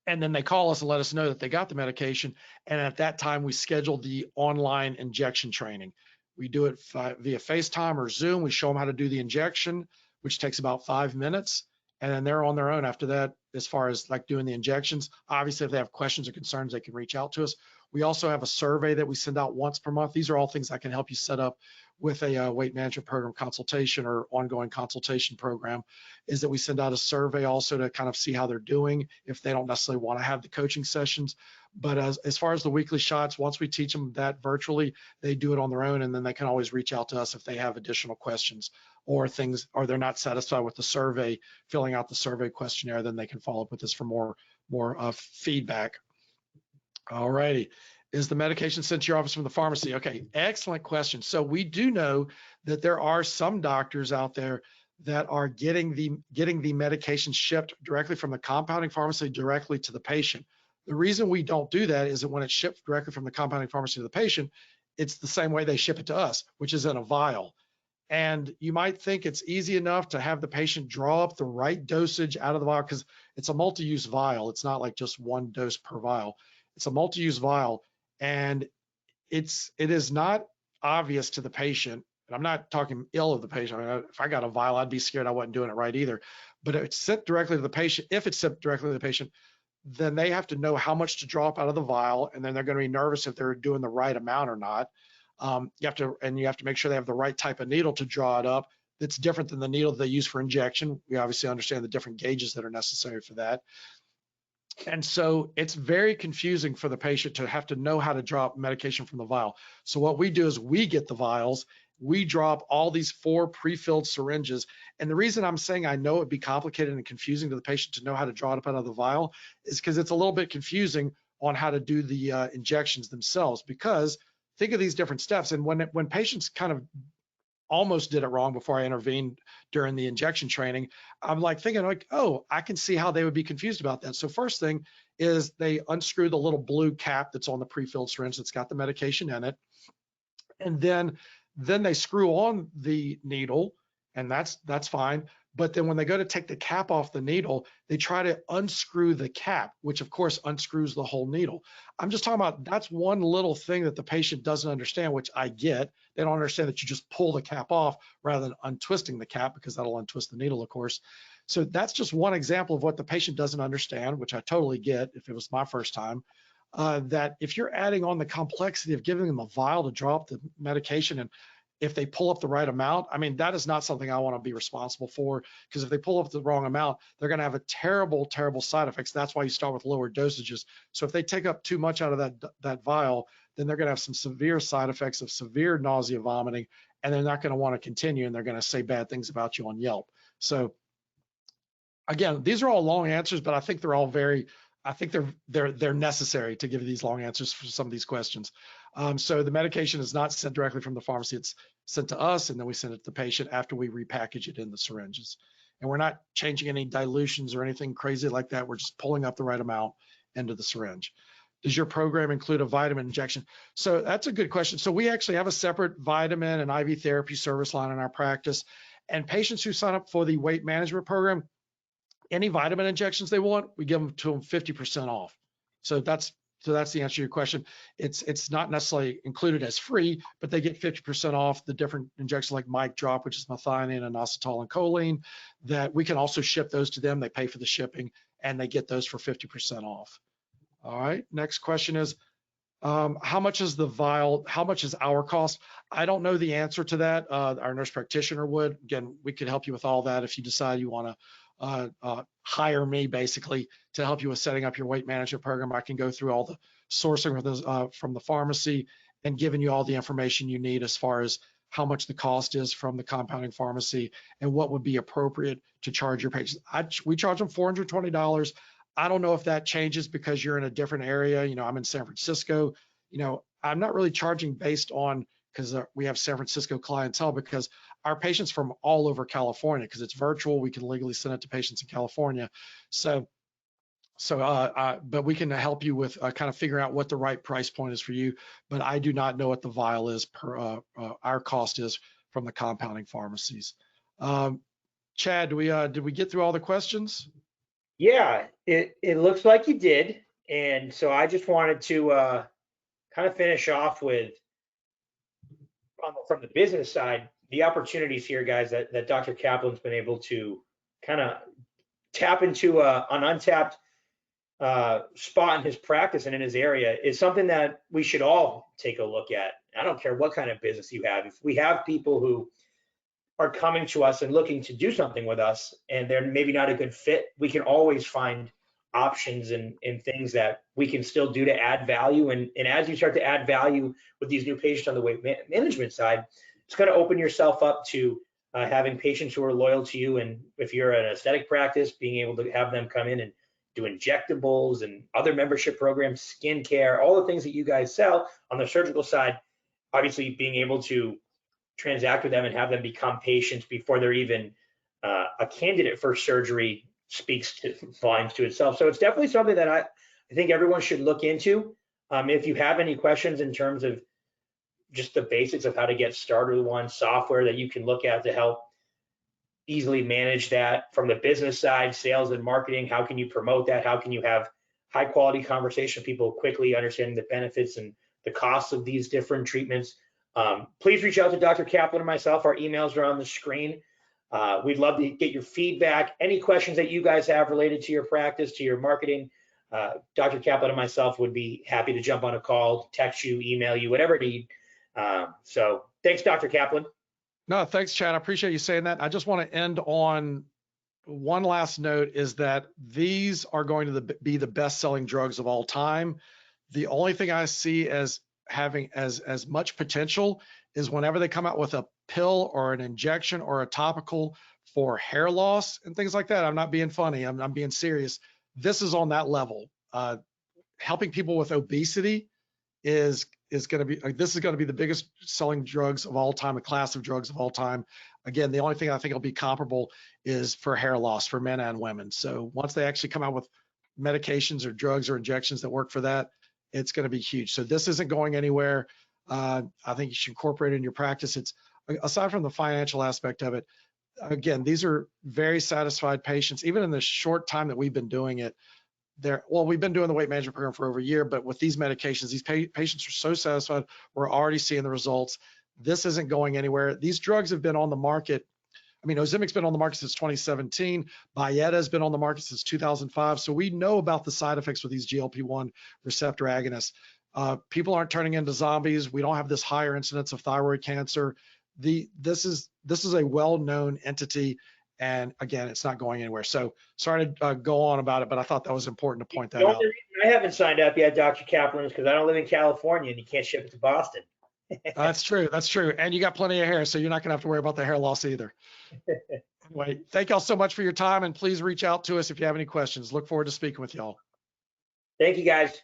S1: And then they call us and let us know that they got the medication. And at that time, we schedule the online injection training. We do it via FaceTime or Zoom. We show them how to do the injection, which takes about 5 minutes. And then they're on their own after that, as far as like doing the injections. Obviously, if they have questions or concerns, they can reach out to us. We also have a survey that we send out once per month. These are all things I can help you set up with a weight management program consultation or ongoing consultation program, is that we send out a survey also to kind of see how they're doing if they don't necessarily want to have the coaching sessions. But as far as the weekly shots, once we teach them that virtually, they do it on their own, and then they can always reach out to us if they have additional questions or they're not satisfied with the survey, filling out the survey questionnaire, then they can follow up with us for more feedback. All righty. Is the medication sent to your office from the pharmacy? Okay, excellent question. So we do know that there are some doctors out there that are getting the medication shipped directly from the compounding pharmacy directly to the patient. The reason we don't do that is that when it's shipped directly from the compounding pharmacy to the patient, it's the same way they ship it to us, which is in a vial. And you might think it's easy enough to have the patient draw up the right dosage out of the vial, because it's a multi-use vial. It's not like just one dose per vial. It's a multi-use vial, and it is not obvious to the patient. And I'm not talking ill of the patient. I mean, if I got a vial, I'd be scared I wasn't doing it right either. But it's sent directly to the patient. If it's sent directly to the patient, then they have to know how much to draw up out of the vial, and then they're going to be nervous if they're doing the right amount or not. You have to make sure they have the right type of needle to draw it up. That's different than the needle they use for injection. We obviously understand the different gauges that are necessary for that. And so it's very confusing for the patient to have to know how to drop medication from the vial. So what we do is we get the vials, we drop all these 4 pre-filled syringes. And the reason I'm saying I know it'd be complicated and confusing to the patient to know how to draw it up out of the vial is because it's a little bit confusing on how to do the injections themselves. Because think of these different steps. And when patients kind of almost did it wrong before I intervened during the injection training, I'm like thinking like, oh, I can see how they would be confused about that. So first thing is they unscrew the little blue cap that's on the pre-filled syringe that's got the medication in it. And then they screw on the needle, and that's fine. But then when they go to take the cap off the needle, they try to unscrew the cap, which of course unscrews the whole needle. I'm just talking about that's one little thing that the patient doesn't understand, which I get. They don't understand that you just pull the cap off rather than untwisting the cap, because that'll untwist the needle, of course. So that's just one example of what the patient doesn't understand, which I totally get if it was my first time. That if you're adding on the complexity of giving them a vial to drop the medication, and if they pull up the right amount, I mean, that is not something I want to be responsible for, because if they pull up the wrong amount, they're going to have a terrible, terrible side effects. That's why you start with lower dosages. So if they take up too much out of that vial, then they're going to have some severe side effects of severe nausea, vomiting, and they're not going to want to continue, and they're going to say bad things about you on Yelp. So again, these are all long answers, but I think they're all they're necessary to give you these long answers for some of these questions. So the medication is not sent directly from the pharmacy. It's sent to us, and then we send it to the patient after we repackage it in the syringes. And we're not changing any dilutions or anything crazy like that. We're just pulling up the right amount into the syringe. Does your program include a vitamin injection? So that's a good question. So we actually have a separate vitamin and IV therapy service line in our practice. And patients who sign up for the weight management program, any vitamin injections they want, we give them to them 50% off. So that's the answer to your question. It's not necessarily included as free, but they get 50% off the different injections like Mic Drop, which is methionine and inositol and choline, that we can also ship those to them. They pay for the shipping, and they get those for 50% off. All right, next question is, how much is the vial? How much is our cost? I don't know the answer to that. Our nurse practitioner would. Again, we could help you with all that if you decide you want to hire me basically to help you with setting up your weight management program. I can go through all the sourcing from the pharmacy and giving you all the information you need as far as how much the cost is from the compounding pharmacy and what would be appropriate to charge your patients. We charge them $420. I don't know if that changes because you're in a different area. You know, I'm in San Francisco. You know, I'm not really charging based on, because we have San Francisco clientele, because our patients from all over California, because it's virtual, we can legally send it to patients in California. But we can help you with kind of figuring out what the right price point is for you. But I do not know what the vial is per our cost is from the compounding pharmacies. Chad, did we get through all the questions?
S2: Yeah, it looks like you did. And so I just wanted to kind of finish off with, from the business side, the opportunities here, guys, that Dr. Kaplan's been able to kind of tap into an untapped spot in his practice and in his area is something that we should all take a look at. I don't care what kind of business you have. If we have people who are coming to us and looking to do something with us and they're maybe not a good fit, we can always find options and things that we can still do to add value. And as you start to add value with these new patients on the weight management side, it's going to open yourself up to having patients who are loyal to you. And if you're an aesthetic practice, being able to have them come in and do injectables and other membership programs, skincare, all the things that you guys sell on the surgical side, obviously being able to transact with them and have them become patients before they're even a candidate for surgery speaks to volumes to itself. So it's definitely something that I think everyone should look into. If you have any questions in terms of just the basics of how to get started with one, software that you can look at to help easily manage that from the business side, sales and marketing. How can you promote that? How can you have high quality conversation with people quickly understanding the benefits and the costs of these different treatments? Please reach out to Dr. Kaplan and myself. Our emails are on the screen. We'd love to get your feedback. Any questions that you guys have related to your practice, to your marketing, Dr. Kaplan and myself would be happy to jump on a call, text you, email you, whatever you need. So thanks, Dr. Kaplan.
S1: No, thanks, Chad. I appreciate you saying that. I just want to end on one last note is that these are going to be the best-selling drugs of all time. The only thing I see as having as much potential is whenever they come out with a pill or an injection or a topical for hair loss and things like that. I'm not being funny. I'm being serious. This is on that level. Helping people with obesity is going to be, this is going to be the biggest selling drugs of all time, a class of drugs of all time. Again, the only thing I think will be comparable is for hair loss for men and women. So once they actually come out with medications or drugs or injections that work for that, it's going to be huge. So this isn't going anywhere. I think you should incorporate it in your practice. It's aside from the financial aspect of it. Again, these are very satisfied patients, even in the short time that we've been doing it. Well, we've been doing the weight management program for over a year, but with these medications, these patients are so satisfied. We're already seeing the results. This isn't going anywhere. These drugs have been on the market. I mean, Ozemmic's been on the market since 2017. Byetta has been on the market since 2005. So we know about the side effects with these GLP-1 receptor agonists. People aren't turning into zombies. We don't have this higher incidence of thyroid cancer. This is a well-known entity. And again, it's not going anywhere. So sorry to go on about it, but I thought that was important to point that out.
S2: The only reason I haven't signed up yet, Dr. Kaplan, is because I don't live in California and you can't ship it to Boston.
S1: That's true. That's true. And you got plenty of hair, so you're not going to have to worry about the hair loss either. Anyway, thank y'all so much for your time, and please reach out to us if you have any questions. Look forward to speaking with y'all.
S2: Thank you, guys.